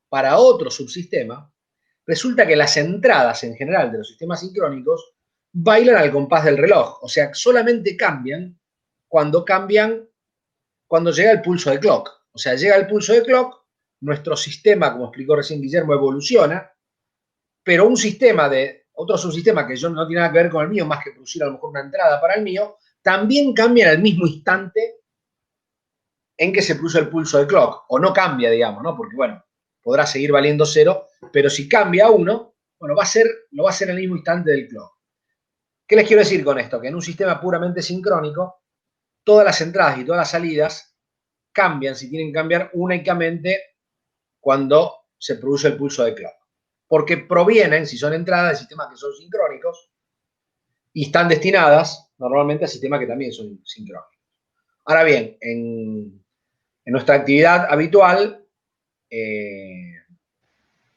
para otro subsistema, resulta que las entradas en general de los sistemas sincrónicos bailan al compás del reloj. O sea, solamente cambian cuando llega el pulso de clock. O sea, llega el pulso de clock, nuestro sistema, como explicó recién Guillermo, evoluciona, pero otro subsistema que yo no tiene nada que ver con el mío, más que producir a lo mejor una entrada para el mío, también cambia en el mismo instante en que se puso el pulso de clock, o no cambia, digamos, ¿no? Porque, bueno, podrá seguir valiendo 0, pero si cambia a 1, bueno, lo va a hacer en el mismo instante del clock. ¿Qué les quiero decir con esto? Que en un sistema puramente sincrónico, todas las entradas y todas las salidas cambian, si tienen que cambiar, únicamente cuando se produce el pulso de clock. Porque provienen, si son entradas de sistemas que son sincrónicos, y están destinadas normalmente a sistemas que también son sincrónicos. Ahora bien, en nuestra actividad habitual,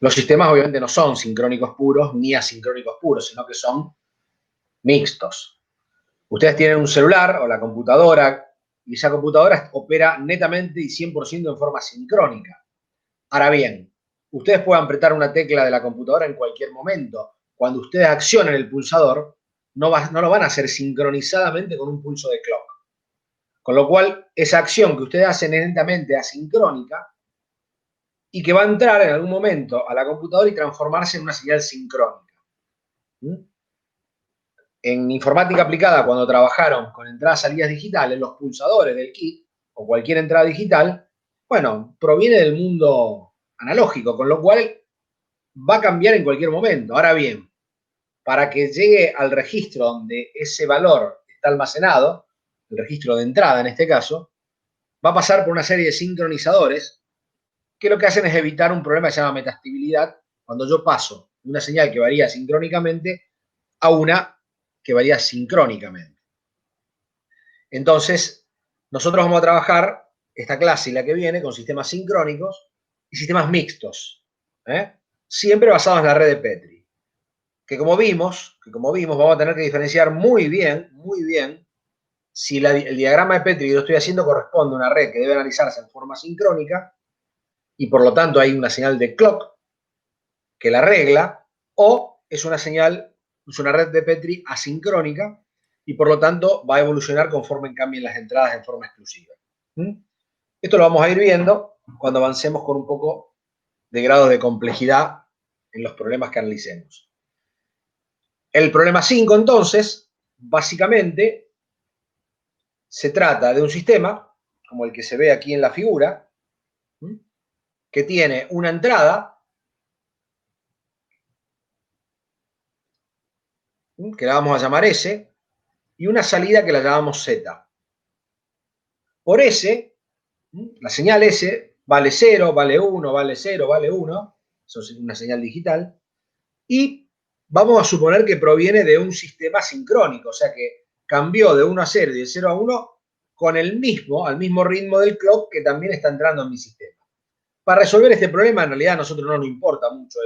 Los sistemas obviamente no son sincrónicos puros ni asincrónicos puros, sino que son mixtos. Ustedes tienen un celular o la computadora y esa computadora opera netamente y 100% en forma sincrónica. Ahora bien, ustedes pueden apretar una tecla de la computadora en cualquier momento. Cuando ustedes accionen el pulsador, no lo van a hacer sincronizadamente con un pulso de clock. Con lo cual, esa acción que ustedes hacen es netamente asincrónica y que va a entrar en algún momento a la computadora y transformarse en una señal sincrónica. En informática aplicada, cuando trabajaron con entradas y salidas digitales, los pulsadores del kit o cualquier entrada digital, bueno, proviene del mundo analógico, con lo cual va a cambiar en cualquier momento. Ahora bien, para que llegue al registro donde ese valor está almacenado, el registro de entrada en este caso, va a pasar por una serie de sincronizadores que lo que hacen es evitar un problema que se llama metastibilidad, cuando yo paso de una señal que varía sincrónicamente a una que varía sincrónicamente. Entonces, nosotros vamos a trabajar esta clase y la que viene con sistemas sincrónicos y sistemas mixtos, siempre basados en la red de Petri. Que como vimos, vamos a tener que diferenciar muy bien si el diagrama de Petri que yo estoy haciendo corresponde a una red que debe analizarse en forma sincrónica y por lo tanto hay una señal de clock que la regla, o es una señal, es una red de Petri asincrónica y por lo tanto va a evolucionar conforme cambien las entradas en forma exclusiva. Esto lo vamos a ir viendo cuando avancemos con un poco de grado de complejidad en los problemas que analicemos. El problema 5, entonces, básicamente, se trata de un sistema, como el que se ve aquí en la figura, que tiene una entrada, que la vamos a llamar S, y una salida que la llamamos Z. Por S, la señal S vale 0, vale 1, vale 0, vale 1, eso es una señal digital, y vamos a suponer que proviene de un sistema sincrónico, o sea que cambió de 1 a 0 y de 0 a 1 con al mismo ritmo del clock que también está entrando en mi sistema. Para resolver este problema, en realidad a nosotros no nos importa mucho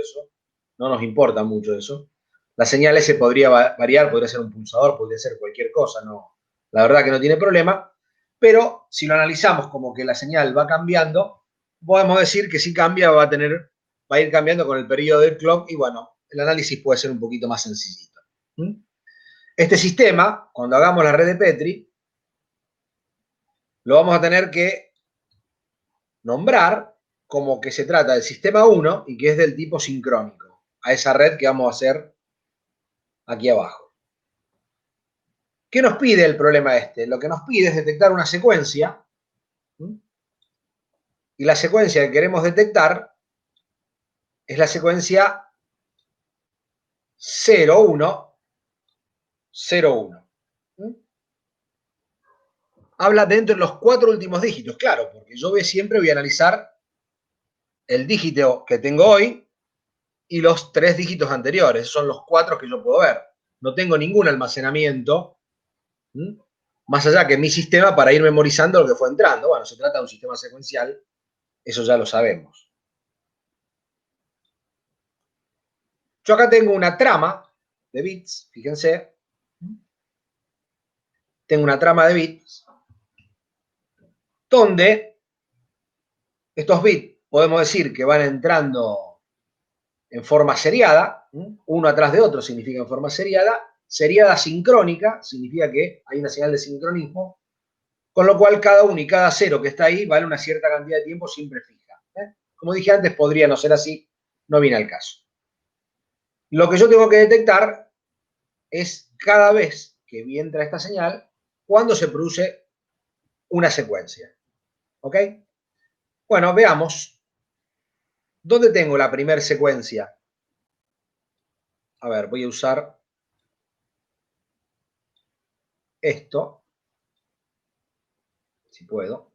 eso, La señal S podría variar, podría ser un pulsador, podría ser cualquier cosa, no, la verdad que no tiene problema, pero si lo analizamos como que la señal va cambiando, podemos decir que si cambia va a ir cambiando con el periodo del clock y bueno, el análisis puede ser un poquito más sencillito. Este sistema, cuando hagamos la red de Petri, lo vamos a tener que nombrar como que se trata del sistema 1 y que es del tipo sincrónico, a esa red que vamos a hacer aquí abajo. ¿Qué nos pide el problema este? Lo que nos pide es detectar una secuencia, y la secuencia que queremos detectar es la secuencia 0, 1, 0, 1. Habla dentro de los 4 últimos dígitos, claro, porque yo siempre voy a analizar el dígito que tengo hoy y los 3 dígitos anteriores. Esos son los 4 que yo puedo ver. No tengo ningún almacenamiento más allá que mi sistema para ir memorizando lo que fue entrando. Bueno, se trata de un sistema secuencial, eso ya lo sabemos. Yo acá tengo una trama de bits, fíjense. Tengo una trama de bits donde estos bits podemos decir que van entrando en forma seriada, uno atrás de otro significa en forma seriada. Seriada sincrónica significa que hay una señal de sincronismo, con lo cual cada uno y cada cero que está ahí vale una cierta cantidad de tiempo siempre fija. Como dije antes, podría no ser así, no viene al caso. Lo que yo tengo que detectar es cada vez que entra esta señal, cuando se produce una secuencia. ¿Ok? Bueno, veamos. ¿Dónde tengo la primera secuencia? A ver, voy a usar esto, si puedo.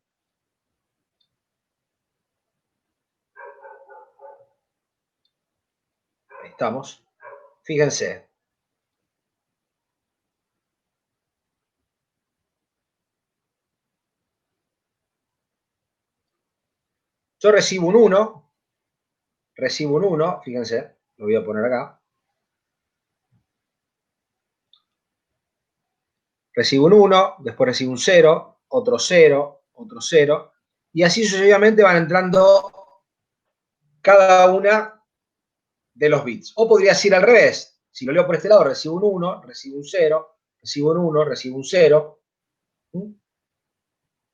Ahí estamos. Fíjense. Yo recibo un 1, recibo un 1, fíjense, lo voy a poner acá. Recibo un 1, después recibo un 0, otro 0, otro 0, y así sucesivamente van entrando cada una de los bits. O podría ser al revés. Si lo leo por este lado, recibo un 1, recibo un 0, recibo un 1, recibo un 0.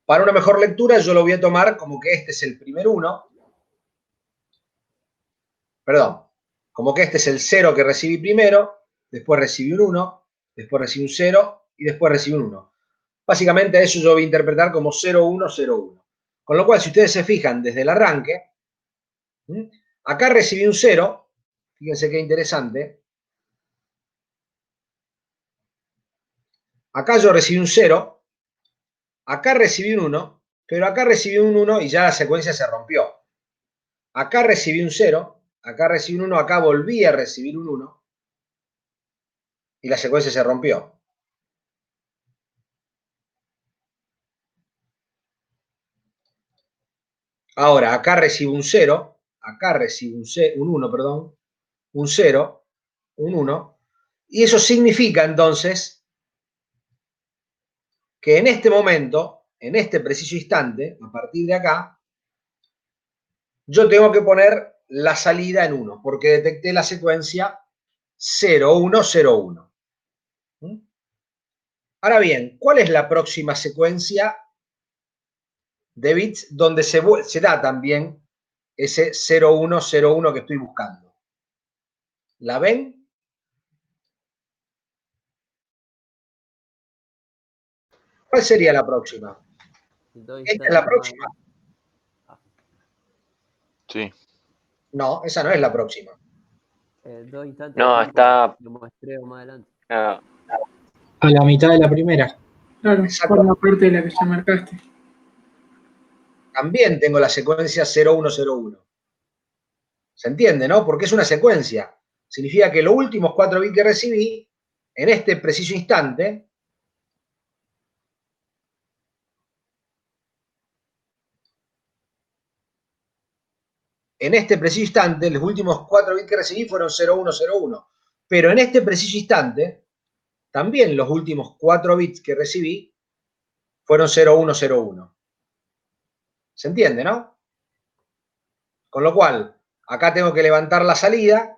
Para una mejor lectura, yo lo voy a tomar como que este es el primer 1. Perdón, como que este es el 0 que recibí primero, después recibí un 1, después recibí un 0 y después recibí un 1. Básicamente a eso yo voy a interpretar como 0, 1, 0, 1. Con lo cual, si ustedes se fijan desde el arranque, acá recibí un 0, fíjense qué interesante. Acá yo recibí un 0, acá recibí un 1, pero acá recibí un 1 y ya la secuencia se rompió. Acá recibí un 0, acá recibí un 1, acá volví a recibir un 1 y la secuencia se rompió. Ahora, acá recibo un 0, acá recibo un 1, perdón, un 0, un 1, y eso significa entonces que en este momento, en este preciso instante, a partir de acá, yo tengo que poner la salida en 1, porque detecté la secuencia 0, 1, 0, 1. Ahora bien, ¿cuál es la próxima secuencia de bits donde se da también ese 0, 1, 0, 1 que estoy buscando? ¿La ven? ¿Cuál sería la próxima? ¿Esta es la próxima? Sí. No, esa no es la próxima. 2 instantes No, de está muestreo más adelante. A la mitad de la primera. Claro, Exacto. forma parte de la que ya marcaste. También tengo la secuencia 0101. ¿Se entiende, no? Porque es una secuencia. Significa que los últimos 4 bits que recibí, en este preciso instante, los últimos 4 bits que recibí fueron 0101. Pero en este preciso instante, también los últimos 4 bits que recibí fueron 0101. ¿Se entiende, no? Con lo cual, acá tengo que levantar la salida,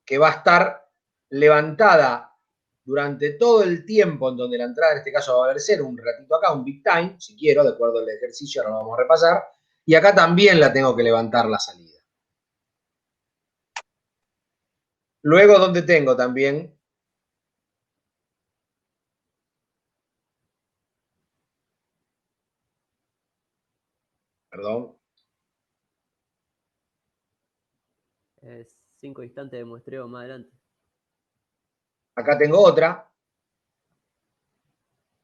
que va a estar levantada durante todo el tiempo en donde la entrada en este caso va a haber 0, un ratito acá, un big time, si quiero, de acuerdo al ejercicio, ahora lo vamos a repasar, y acá también la tengo que levantar la salida. Luego, ¿dónde tengo también? Perdón. 5 instantes de muestreo más adelante. Acá tengo otra.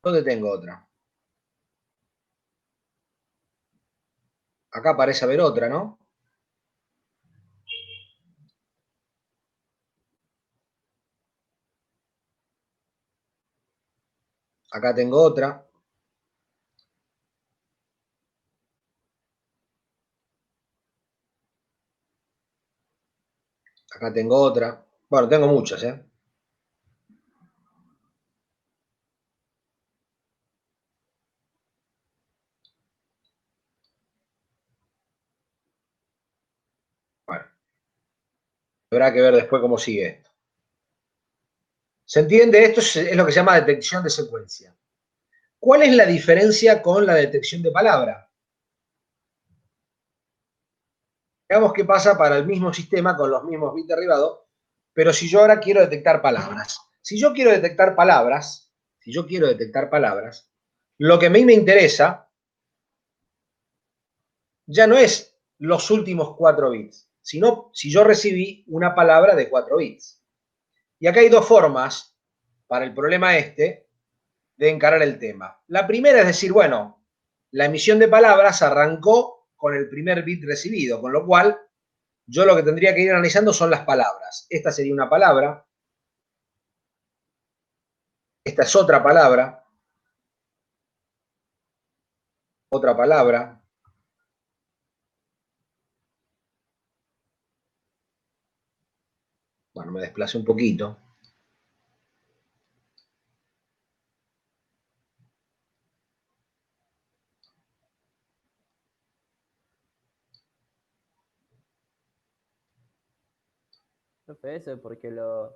¿Dónde tengo otra? Acá parece haber otra, ¿no? Acá tengo otra. Acá tengo otra. Bueno, tengo muchas, ¿eh? Bueno. Habrá que ver después cómo sigue esto. ¿Se entiende? Esto es lo que se llama detección de secuencia. ¿Cuál es la diferencia con la detección de palabra? Veamos qué pasa para el mismo sistema con los mismos bits derribados, pero si yo ahora quiero detectar palabras. Si yo quiero detectar palabras, lo que a mí me interesa ya no es los últimos 4 bits, sino si yo recibí una palabra de 4 bits. Y acá hay dos formas para el problema este de encarar el tema. La primera es decir, bueno, la emisión de palabras arrancó con el primer bit recibido, con lo cual yo lo que tendría que ir analizando son las palabras. Esta sería una palabra, esta es otra palabra, Bueno, me desplacé un poquito. Profe, eso es porque los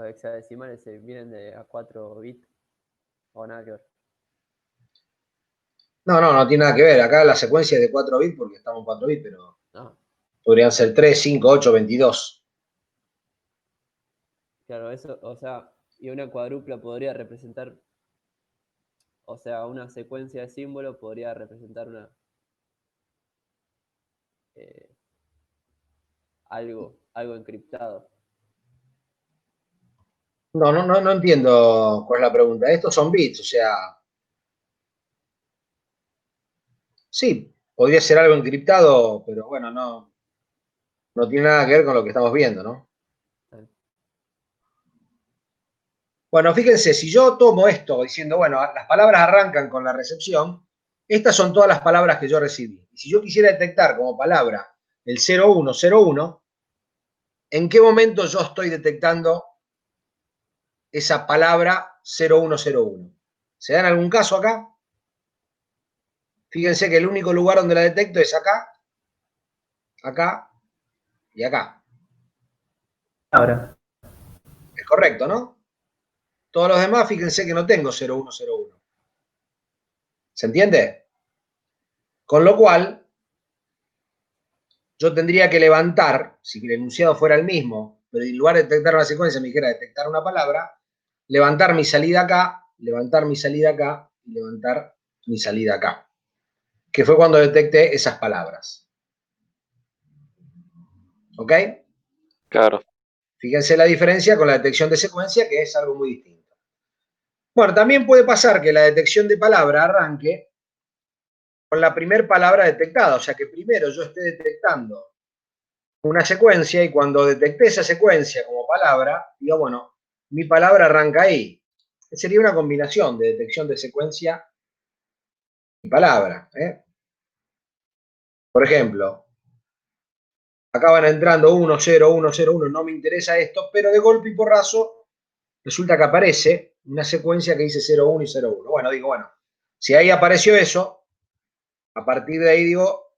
hexadecimales se vienen de a 4 bits o nada que ver. No tiene nada que ver. Acá la secuencia es de 4 bits porque estamos en 4 bits, pero Ah, podrían ser 3, 5, 8, 22. claro, eso, o sea, y una cuadrupla podría representar, o sea, una secuencia de símbolos podría representar eh, algo encriptado. No entiendo cuál es la pregunta. Estos son bits, o sea, sí, podría ser algo encriptado, pero bueno, no tiene nada que ver con lo que estamos viendo, ¿no? Bueno, fíjense, si yo tomo esto diciendo, bueno, las palabras arrancan con la recepción, estas son todas las palabras que yo recibí. Y si yo quisiera detectar como palabra el 0101, ¿en qué momento yo estoy detectando esa palabra 0101? ¿Se da en algún caso acá? Fíjense que el único lugar donde la detecto es acá, acá y acá. Ahora. Es correcto, ¿no? Todos los demás, fíjense que no tengo 0101. ¿Se entiende? Con lo cual, yo tendría que levantar, si el enunciado fuera el mismo, pero en lugar de detectar una secuencia me dijera detectar una palabra, levantar mi salida acá, levantar mi salida acá y levantar mi salida acá. Que fue cuando detecté esas palabras. ¿Ok? Claro. Fíjense la diferencia con la detección de secuencia, que es algo muy distinto. Bueno, también puede pasar que la detección de palabra arranque con la primera palabra detectada, o sea que primero yo esté detectando una secuencia y cuando detecté esa secuencia como palabra, digo, bueno, mi palabra arranca ahí. Sería una combinación de detección de secuencia y palabra. Por ejemplo, acá van entrando 1, 0, 1, 0, 1, no me interesa esto, pero de golpe y porrazo resulta que aparece una secuencia que dice 0, 1 y 0, 1. Bueno, digo, bueno, si ahí apareció eso, a partir de ahí digo,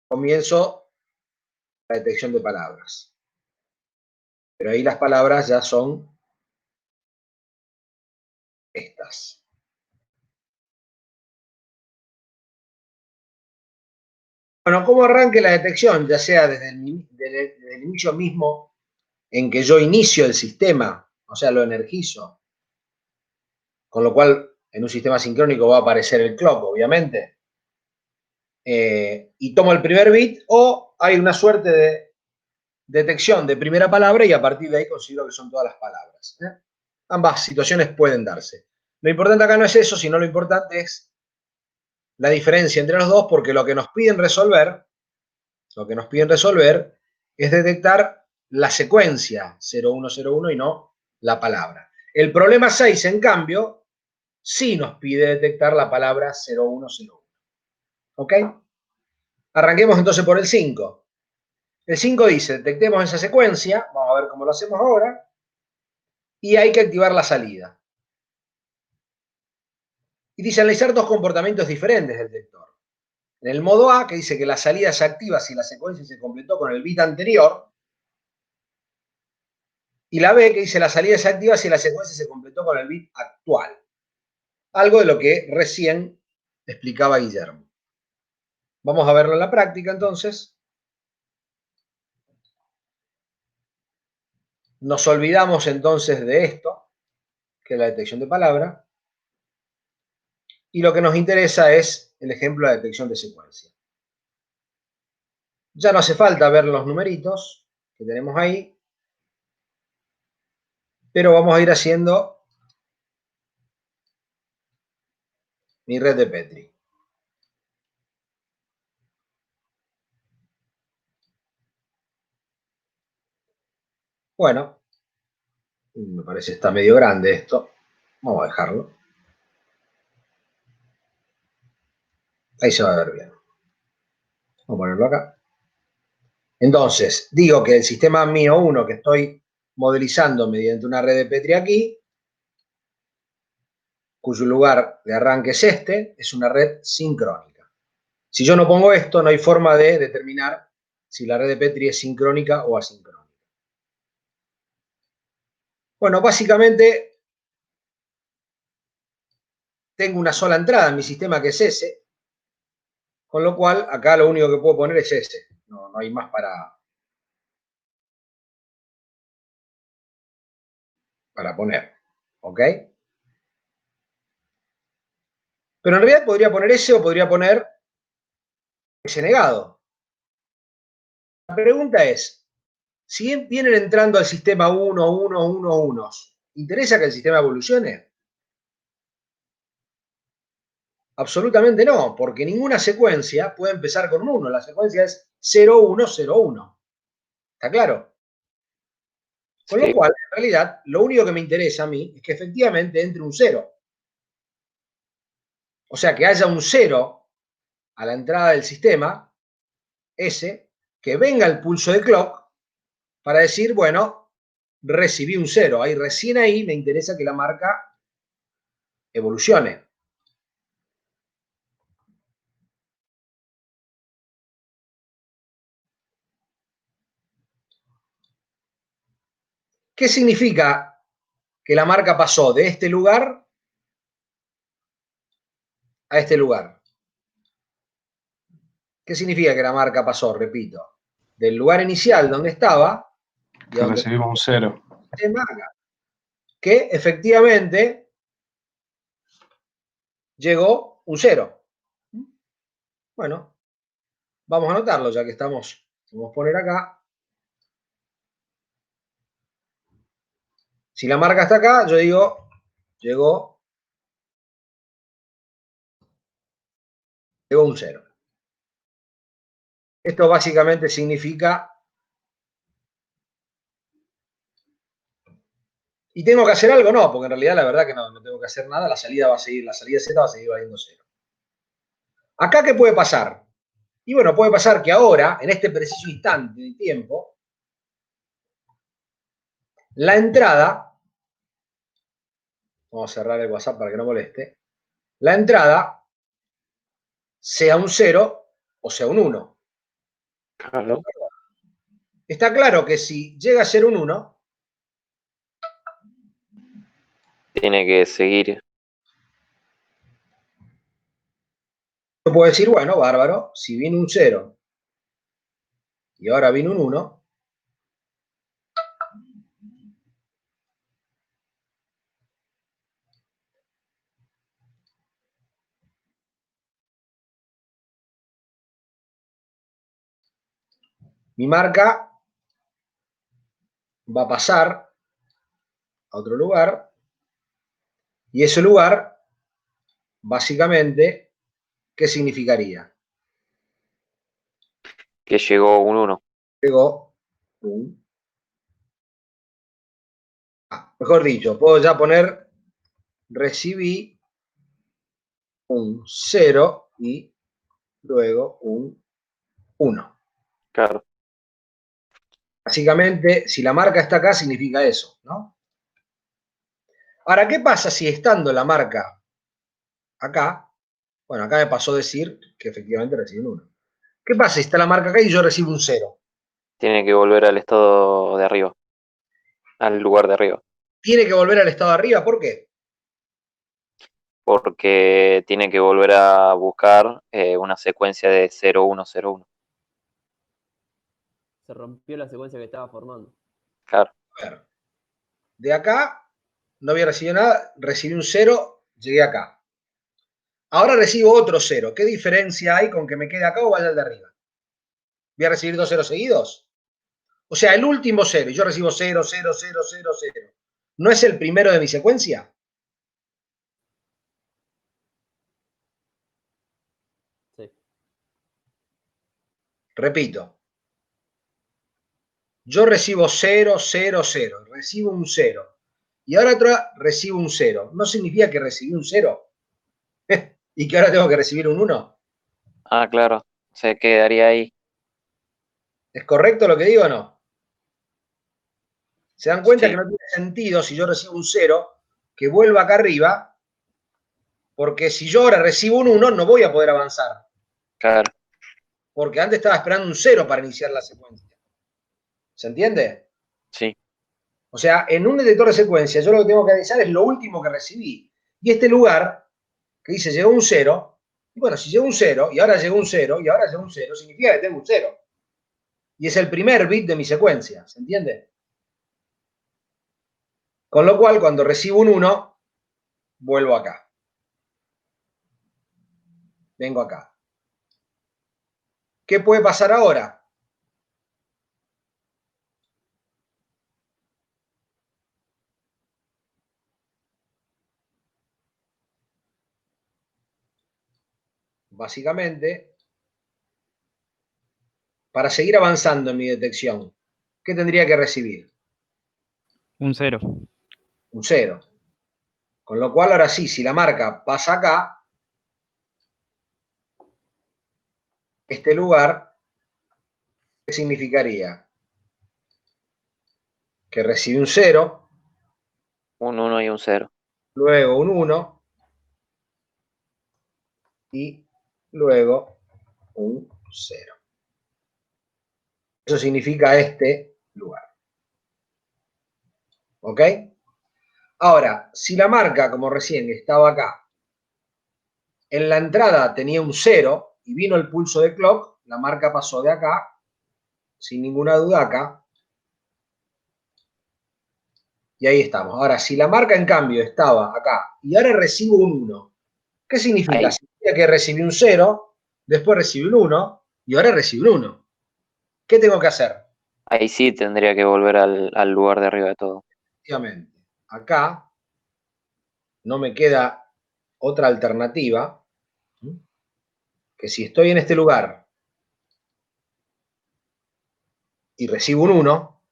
comienzo la detección de palabras. Pero ahí las palabras ya son estas. Bueno, ¿cómo arranque la detección? Ya sea desde el inicio mismo en que yo inicio el sistema, o sea, lo energizo, con lo cual en un sistema sincrónico va a aparecer el clock, obviamente, y tomo el primer bit, o hay una suerte de detección de primera palabra y a partir de ahí considero que son todas las palabras. Ambas situaciones pueden darse. Lo importante acá no es eso, sino lo importante es la diferencia entre los dos, porque lo que nos piden resolver es detectar la secuencia 0101 y no la palabra. El problema 6, en cambio, sí nos pide detectar la palabra 0101. ¿Ok? Arranquemos entonces por el 5. El 5 dice, detectemos esa secuencia, vamos a ver cómo lo hacemos ahora, y hay que activar la salida. Y dice analizar dos comportamientos diferentes del detector. En el modo A, que dice que la salida se activa si la secuencia se completó con el bit anterior, y la B, que dice la salida se activa si la secuencia se completó con el bit actual. Algo de lo que recién explicaba Guillermo. Vamos a verlo en la práctica entonces. Nos olvidamos entonces de esto, que es la detección de palabra, y lo que nos interesa es el ejemplo de detección de secuencia. Ya no hace falta ver los numeritos que tenemos ahí, pero vamos a ir haciendo mi red de Petri. Bueno, me parece que está medio grande esto. Vamos a dejarlo. Ahí se va a ver bien. Vamos a ponerlo acá. Entonces, digo que el sistema mío 1 que estoy modelizando mediante una red de Petri aquí, cuyo lugar de arranque es este, es una red sincrónica. Si yo no pongo esto, no hay forma de determinar si la red de Petri es sincrónica o asincrónica. Bueno, básicamente tengo una sola entrada en mi sistema que es S, con lo cual acá lo único que puedo poner es S. No hay más para poner. ¿Ok? Pero en realidad podría poner S o podría poner S negado. La pregunta es, si vienen entrando al sistema 1, 1, 1, 1, ¿interesa que el sistema evolucione? Absolutamente no, porque ninguna secuencia puede empezar con un 1. La secuencia es 0, 1, 0, 1. ¿Está claro? Con lo cual, en realidad, lo único que me interesa a mí es que efectivamente entre un 0. O sea, que haya un 0 a la entrada del sistema, S, que venga el pulso de clock para decir, bueno, recibí un 0. Ahí recién ahí me interesa que la marca evolucione. ¿Qué significa que la marca pasó de este lugar a este lugar? ¿Qué significa que la marca pasó? Repito, del lugar inicial donde estaba, Que recibimos un 0. Que efectivamente llegó un 0. Bueno, vamos a anotarlo ya que estamos. Vamos a poner acá. Si la marca está acá, yo digo, llegó un 0. Esto básicamente significa... ¿Y tengo que hacer algo? No, porque en realidad la verdad que no tengo que hacer nada. La salida Z va a seguir valiendo 0. ¿Acá qué puede pasar? Y bueno, puede pasar que ahora, en este preciso instante de tiempo, la entrada, vamos a cerrar el WhatsApp para que no moleste, la entrada sea un 0 o sea un 1. Claro. Está claro que si llega a ser un 1, Tiene que seguir. yo puedo decir, bueno, bárbaro, si vino un 0 y ahora vino un 1, mi marca va a pasar a otro lugar y ese lugar, básicamente, ¿qué significaría? Que llegó un 1. Llegó un... mejor dicho, puedo ya poner recibí un 0 y luego un 1. Claro. Básicamente, si la marca está acá, significa eso, ¿no? Ahora, ¿qué pasa si estando la marca acá? Bueno, acá me pasó a decir que efectivamente recibí un 1. ¿Qué pasa si está la marca acá y yo recibo un 0? Tiene que volver al estado de arriba. Al lugar de arriba. Tiene que volver al estado de arriba, ¿por qué? Porque tiene que volver a buscar una secuencia de 0, 1, 0, 1. Se rompió la secuencia que estaba formando. Claro. A ver, de acá no había recibido nada, recibí un 0, llegué acá. Ahora recibo otro 0. ¿Qué diferencia hay con que me quede acá o vaya al de arriba? ¿Voy a recibir 2 ceros seguidos? O sea, el último 0, y yo recibo 0, 0, 0, 0, 0. ¿No es el primero de mi secuencia? Sí. Repito. Yo recibo 0, 0, 0. Recibo un 0. Y ahora recibo un 0. ¿No significa que recibí un 0? ¿Y que ahora tengo que recibir un 1? Ah, claro. Se quedaría ahí. ¿Es correcto lo que digo o no? ¿Se dan cuenta Sí. que no tiene sentido si yo recibo un 0 que vuelva acá arriba? Porque si yo ahora recibo un 1, no voy a poder avanzar. Claro. Porque antes estaba esperando un 0 para iniciar la secuencia. ¿Se entiende? Sí. O sea, en un detector de secuencia, yo lo que tengo que analizar es lo último que recibí. Y este lugar, que dice llegó un 0, y bueno, si llegó un 0, y ahora llegó un 0, y ahora llegó un 0, significa que tengo un 0. Y es el primer bit de mi secuencia, ¿se entiende? Con lo cual, cuando recibo un 1, vuelvo acá. Vengo acá. ¿Qué puede pasar ahora? Básicamente, para seguir avanzando en mi detección, ¿qué tendría que recibir? Un 0. Un 0. Con lo cual, ahora sí, si la marca pasa acá, este lugar, ¿qué significaría? Que recibí un 0, Un 1 y un 0. luego un 1 y luego un 0. Eso significa este lugar. ¿Ok? Ahora, si la marca, como recién estaba acá, en la entrada tenía un 0 y vino el pulso de clock, la marca pasó de acá, sin ninguna duda acá, y ahí estamos. Ahora, si la marca en cambio estaba acá y ahora recibo un 1, ¿qué significa? Ahí. Significa que recibí un 0, después recibí un 1 y ahora recibí un 1. ¿Qué tengo que hacer? Ahí sí tendría que volver al lugar de arriba de todo. Efectivamente, acá no me queda otra alternativa que si estoy en este lugar y recibo un 1,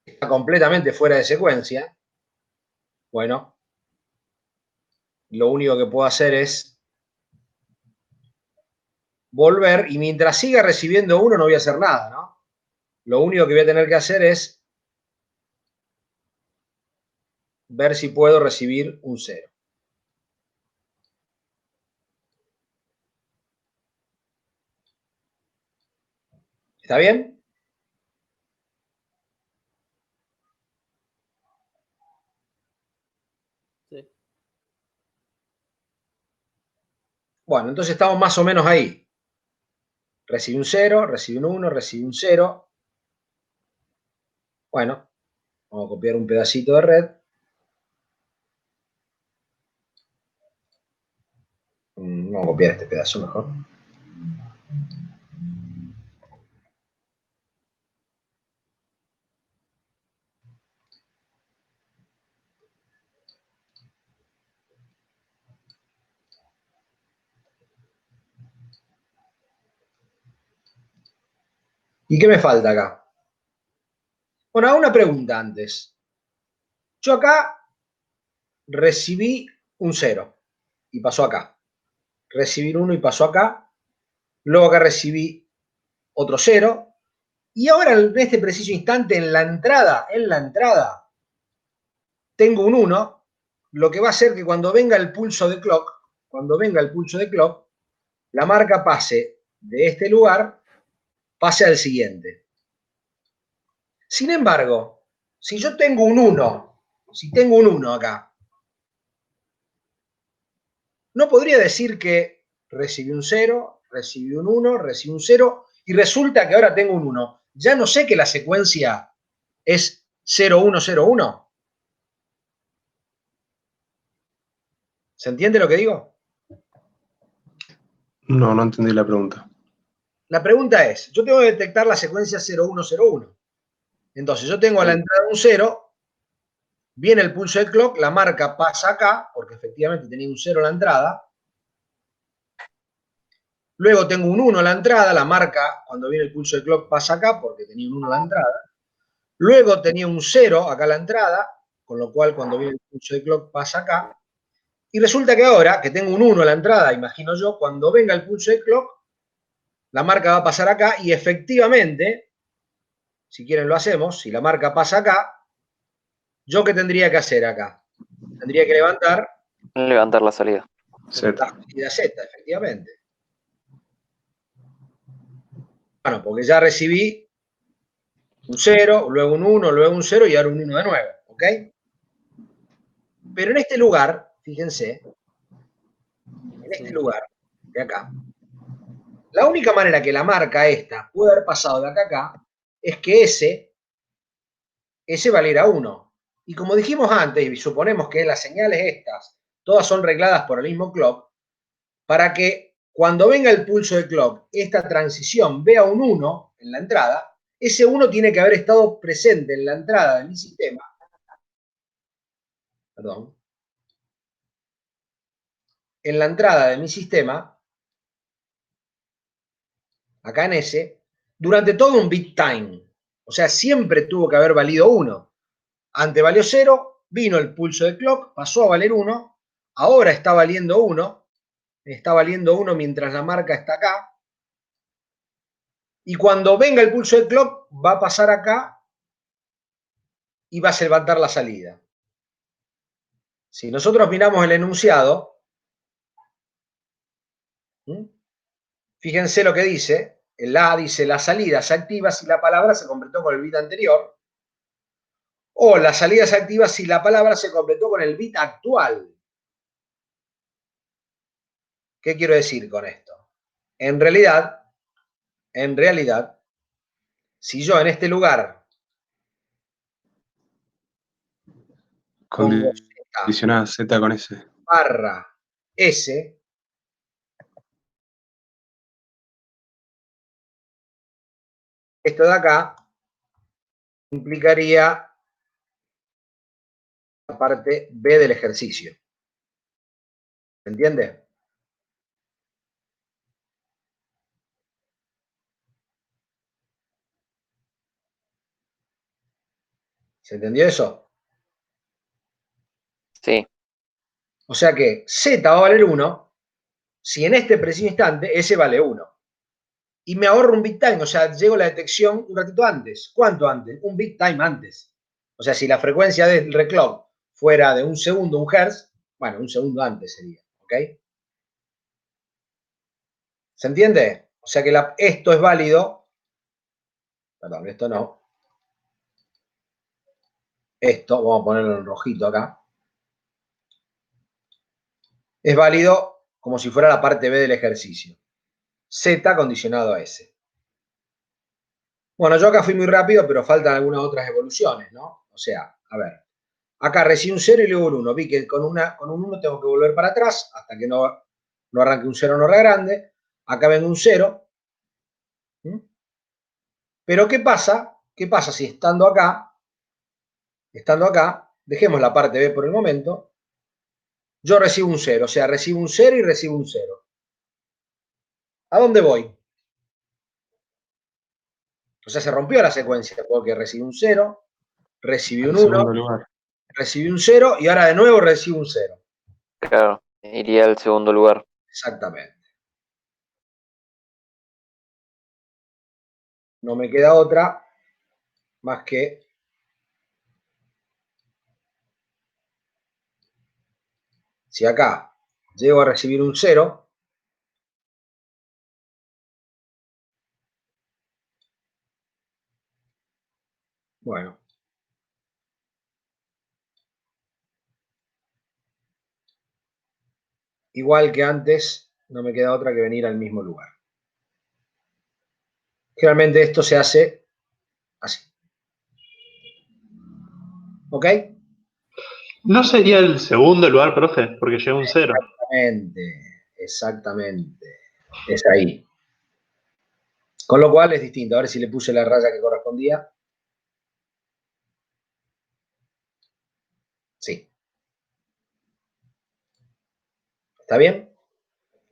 está completamente fuera de secuencia, bueno, lo único que puedo hacer es volver y mientras siga recibiendo 1 no voy a hacer nada, ¿no? Lo único que voy a tener que hacer es ver si puedo recibir un 0. ¿Está bien? Sí. Bueno, entonces estamos más o menos ahí. Recibí un 0, recibí un 1, recibí un 0. Bueno, vamos a copiar un pedacito de red. Vamos a copiar este pedazo mejor. ¿Y qué me falta acá? Bueno, hago una pregunta antes. Yo acá recibí un 0 y pasó acá. Recibí un 1 y pasó acá. Luego acá recibí otro 0. Y ahora en este preciso instante en la entrada, tengo un 1, lo que va a hacer que cuando venga el pulso de clock, la marca pase de este lugar, pase al siguiente. Sin embargo, si yo tengo un 1, si tengo un 1 acá, no podría decir que recibí un 0, recibí un 1, recibí un 0, y resulta que ahora tengo un 1. Ya no sé que la secuencia es 0, 1, 0, 1. ¿Se entiende lo que digo? No, no entendí la pregunta. La pregunta es, yo tengo que detectar la secuencia 0, 1, 0, 1. Entonces yo tengo a la entrada un 0, viene el pulso de clock, la marca pasa acá, porque efectivamente tenía un 0 en la entrada. Luego tengo un 1 en la entrada, la marca cuando viene el pulso de clock pasa acá, porque tenía un 1 en la entrada. Luego tenía un 0 acá en la entrada, con lo cual cuando viene el pulso de clock pasa acá. Y resulta que ahora, que tengo un 1 en la entrada, imagino yo, cuando venga el pulso de clock, la marca va a pasar acá y efectivamente si quieren lo hacemos, si la marca pasa acá, ¿yo qué tendría que hacer acá? Tendría que levantar Levantar la salida. Z. la salida Z, efectivamente. Bueno, porque ya recibí un 0, luego un 1, luego un 0 y ahora un 1 de nuevo, ¿ok? Pero en este lugar, fíjense, en este lugar de acá, la única manera que la marca esta puede haber pasado de acá a acá es que ese valiera 1. Y como dijimos antes, y suponemos que las señales estas, todas son regladas por el mismo clock, para que cuando venga el pulso de clock, esta transición vea un 1 en la entrada, ese 1 tiene que haber estado presente en la entrada de mi sistema. Perdón. En la entrada de mi sistema, acá en ese, durante todo un bit time. O sea, siempre tuvo que haber valido 1. Antes valió 0, vino el pulso de clock, pasó a valer 1, ahora está valiendo 1 mientras la marca está acá, y cuando venga el pulso de clock va a pasar acá y va a levantar la salida. Si nosotros miramos el enunciado, fíjense lo que dice, el A dice la salida se activa si la palabra se completó con el bit anterior, o la salida se activa si la palabra se completó con el bit actual. ¿Qué quiero decir con esto? En realidad, si yo en este lugar pongo Condicionada Z con S. barra S, esto de acá implicaría la parte B del ejercicio. ¿Se entiende? ¿Se entendió eso? Sí. O sea que Z va a valer 1 si en este preciso instante S vale 1. Y me ahorro un bit time, o sea, llego a la detección un ratito antes. ¿Cuánto antes? Un bit time antes. O sea, si la frecuencia del reclock fuera de un segundo, un hertz, bueno, un segundo antes sería, ¿ok? ¿Se entiende? O sea que esto es válido. Perdón, esto no. Esto, vamos a ponerlo en rojito acá. Es válido como si fuera la parte B del ejercicio. Z condicionado a S. Bueno, yo acá fui muy rápido, pero faltan algunas otras evoluciones, ¿no? O sea, a ver. Acá recibí un 0 y luego un 1. Vi que con un 1 tengo que volver para atrás hasta que no arranque un 0 en hora grande. Acá vengo un 0. Pero ¿qué pasa? ¿Qué pasa si estando acá, dejemos la parte B por el momento, yo recibo un 0, o sea, recibo un 0 y recibo un 0. ¿A dónde voy? O sea, se rompió la secuencia porque recibí un 0, recibí un 1, recibí un 0 y ahora de nuevo recibo un 0. Claro, iría al segundo lugar. Exactamente. No me queda otra más que si acá llego a recibir un 0, bueno, igual que antes, no me queda otra que venir al mismo lugar. Generalmente esto se hace así. ¿Ok? ¿No sería el segundo lugar, profe? Porque llega un 0. Exactamente. Es ahí. Con lo cual es distinto. A ver si le puse la raya que correspondía. Sí. ¿Está bien?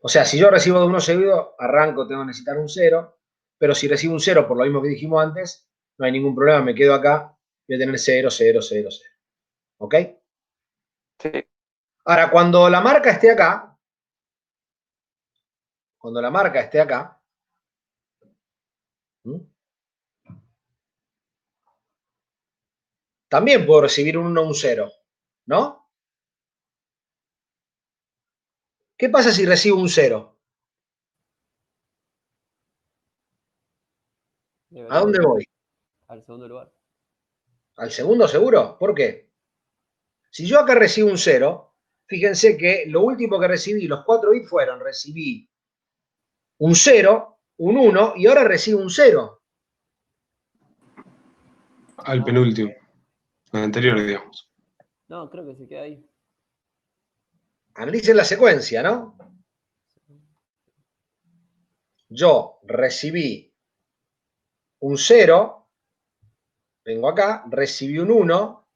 O sea, si yo recibo de 1 seguido, arranco, tengo que necesitar un 0. Pero si recibo un 0 por lo mismo que dijimos antes, no hay ningún problema, me quedo acá, voy a tener 0, 0, 0, 0. ¿Ok? Sí. Ahora, cuando la marca esté acá, también puedo recibir un 1 o un 0, ¿no? ¿Qué pasa si recibo un 0? ¿A dónde voy? Al segundo lugar. ¿Al segundo seguro? ¿Por qué? Si yo acá recibo un 0, fíjense que lo último que recibí, los 4 bits fueron, recibí un 0, un 1 y ahora recibo un 0. Al penúltimo. Al anterior, digamos. No, creo que se queda ahí. Analicen la secuencia, ¿no? Yo recibí un 0, vengo acá, recibí un 1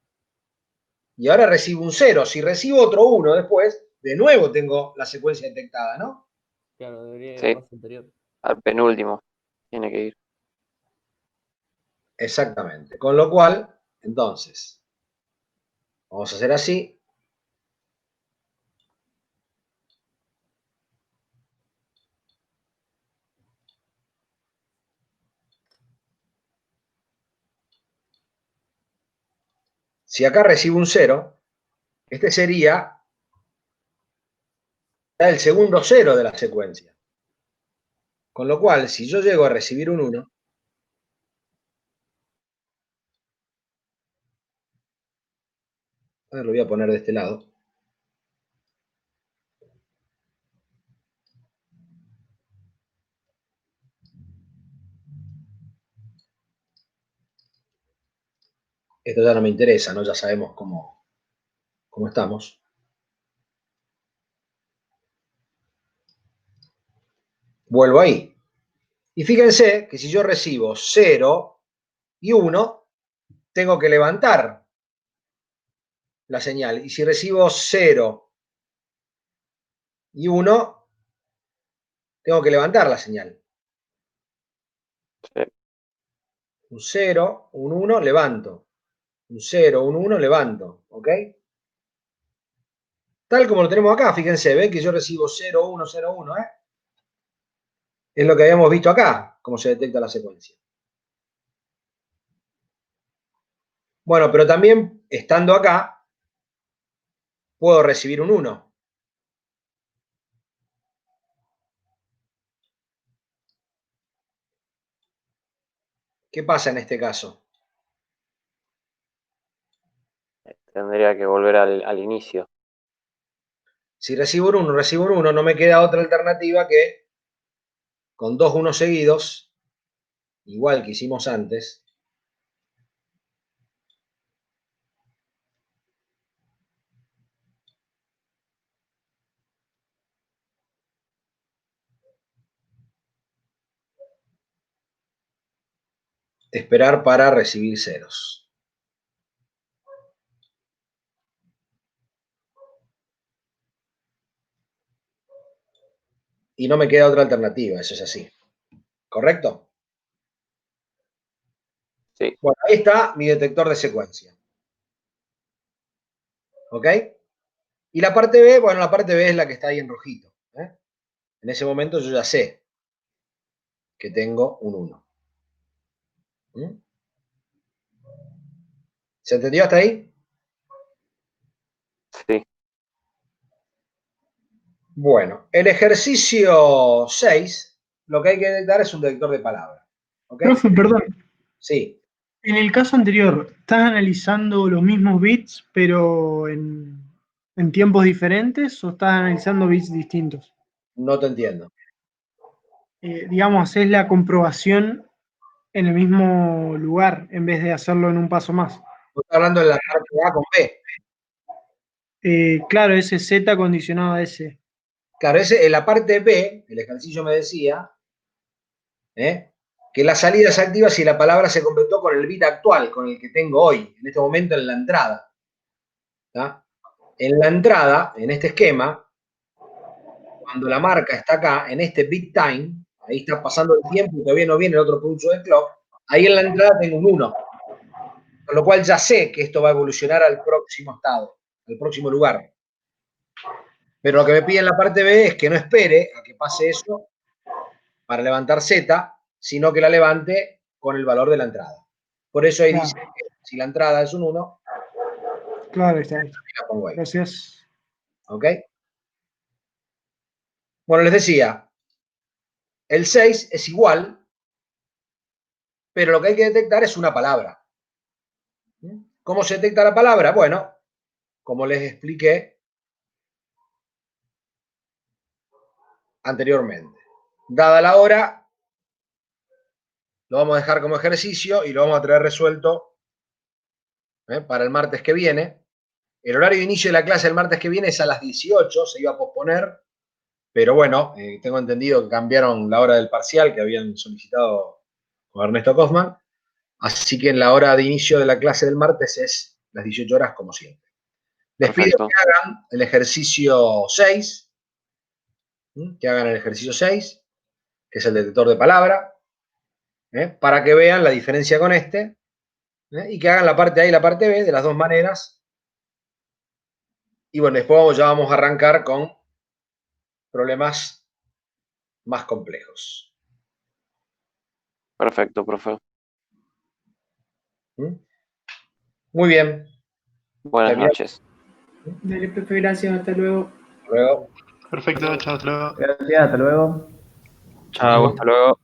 y ahora recibo un 0. Si recibo otro 1 después, de nuevo tengo la secuencia detectada, ¿no? Claro, debería ir Sí. al paso anterior. Al penúltimo tiene que ir. Exactamente. Con lo cual, entonces, vamos a hacer así. Si acá recibo un 0, este sería el segundo 0 de la secuencia. Con lo cual, si yo llego a recibir un 1, lo voy a poner de este lado. Esto ya no me interesa, ¿no? Ya sabemos cómo estamos. Vuelvo ahí. Y fíjense que si yo recibo 0 y 1, tengo que levantar la señal. Y si recibo 0 y 1, tengo que levantar la señal. Sí. Un 0, un 1, levanto. Un 0, un 1, levanto. ¿Ok? Tal como lo tenemos acá, fíjense, ven que yo recibo 0, 1, 0, 1, ¿eh? Es lo que habíamos visto acá, cómo se detecta la secuencia. Bueno, pero también, estando acá, puedo recibir un 1. ¿Qué pasa en este caso? Tendría que volver al inicio. Si recibo un 1, no me queda otra alternativa que, con 2 1 seguidos, igual que hicimos antes, esperar para recibir ceros. Y no me queda otra alternativa, eso es así. ¿Correcto? Sí. Bueno, ahí está mi detector de secuencia. ¿Ok? Y la parte B, bueno, la parte B es la que está ahí en rojito. ¿Eh? En ese momento yo ya sé que tengo un 1. ¿Mm? ¿Se entendió hasta ahí? Sí. Bueno, el ejercicio 6, lo que hay que detectar es un detector de palabras. ¿Okay? Profe, perdón. Sí. En el caso anterior, ¿estás analizando los mismos bits, pero en tiempos diferentes, o estás analizando bits distintos? No te entiendo. Digamos, es la comprobación en el mismo lugar, en vez de hacerlo en un paso más. Estás hablando de la parte A con B. Claro, ese Z condicionado a S. Claro, en la parte B, el ejercicio me decía que la salida se activa si la palabra se completó con el bit actual, con el que tengo hoy, en este momento en la entrada. ¿Tá? En la entrada, en este esquema, cuando la marca está acá, en este bit time, ahí está pasando el tiempo y todavía no viene el otro pulso de clock, ahí en la entrada tengo un 1. Con lo cual ya sé que esto va a evolucionar al próximo estado, al próximo lugar. Pero lo que me pide en la parte B es que no espere a que pase eso para levantar Z, sino que la levante con el valor de la entrada. Por eso ahí dice que Si la entrada es un 1, Claro, está ahí. la pongo ahí. Gracias. ¿Ok? Bueno, les decía, el 6 es igual, pero lo que hay que detectar es una palabra. ¿Cómo se detecta la palabra? Bueno, como les expliqué anteriormente. Dada la hora, lo vamos a dejar como ejercicio y lo vamos a traer resuelto para el martes que viene. El horario de inicio de la clase el martes que viene es a las 18, se iba a posponer, pero bueno, tengo entendido que cambiaron la hora del parcial que habían solicitado con Ernesto Kaufman, así que en la hora de inicio de la clase del martes es las 18 horas como siempre. Les pido que hagan el ejercicio 6, que hagan el ejercicio 6, que es el detector de palabra, para que vean la diferencia con este, y que hagan la parte A y la parte B de las dos maneras. Y bueno, después ya vamos a arrancar con problemas más complejos. Perfecto, profe. Muy bien. Buenas noches. Dale, profe, gracias, hasta luego. Hasta luego. Perfecto, chao, hasta luego. Gracias, hasta luego. Chao, hasta luego.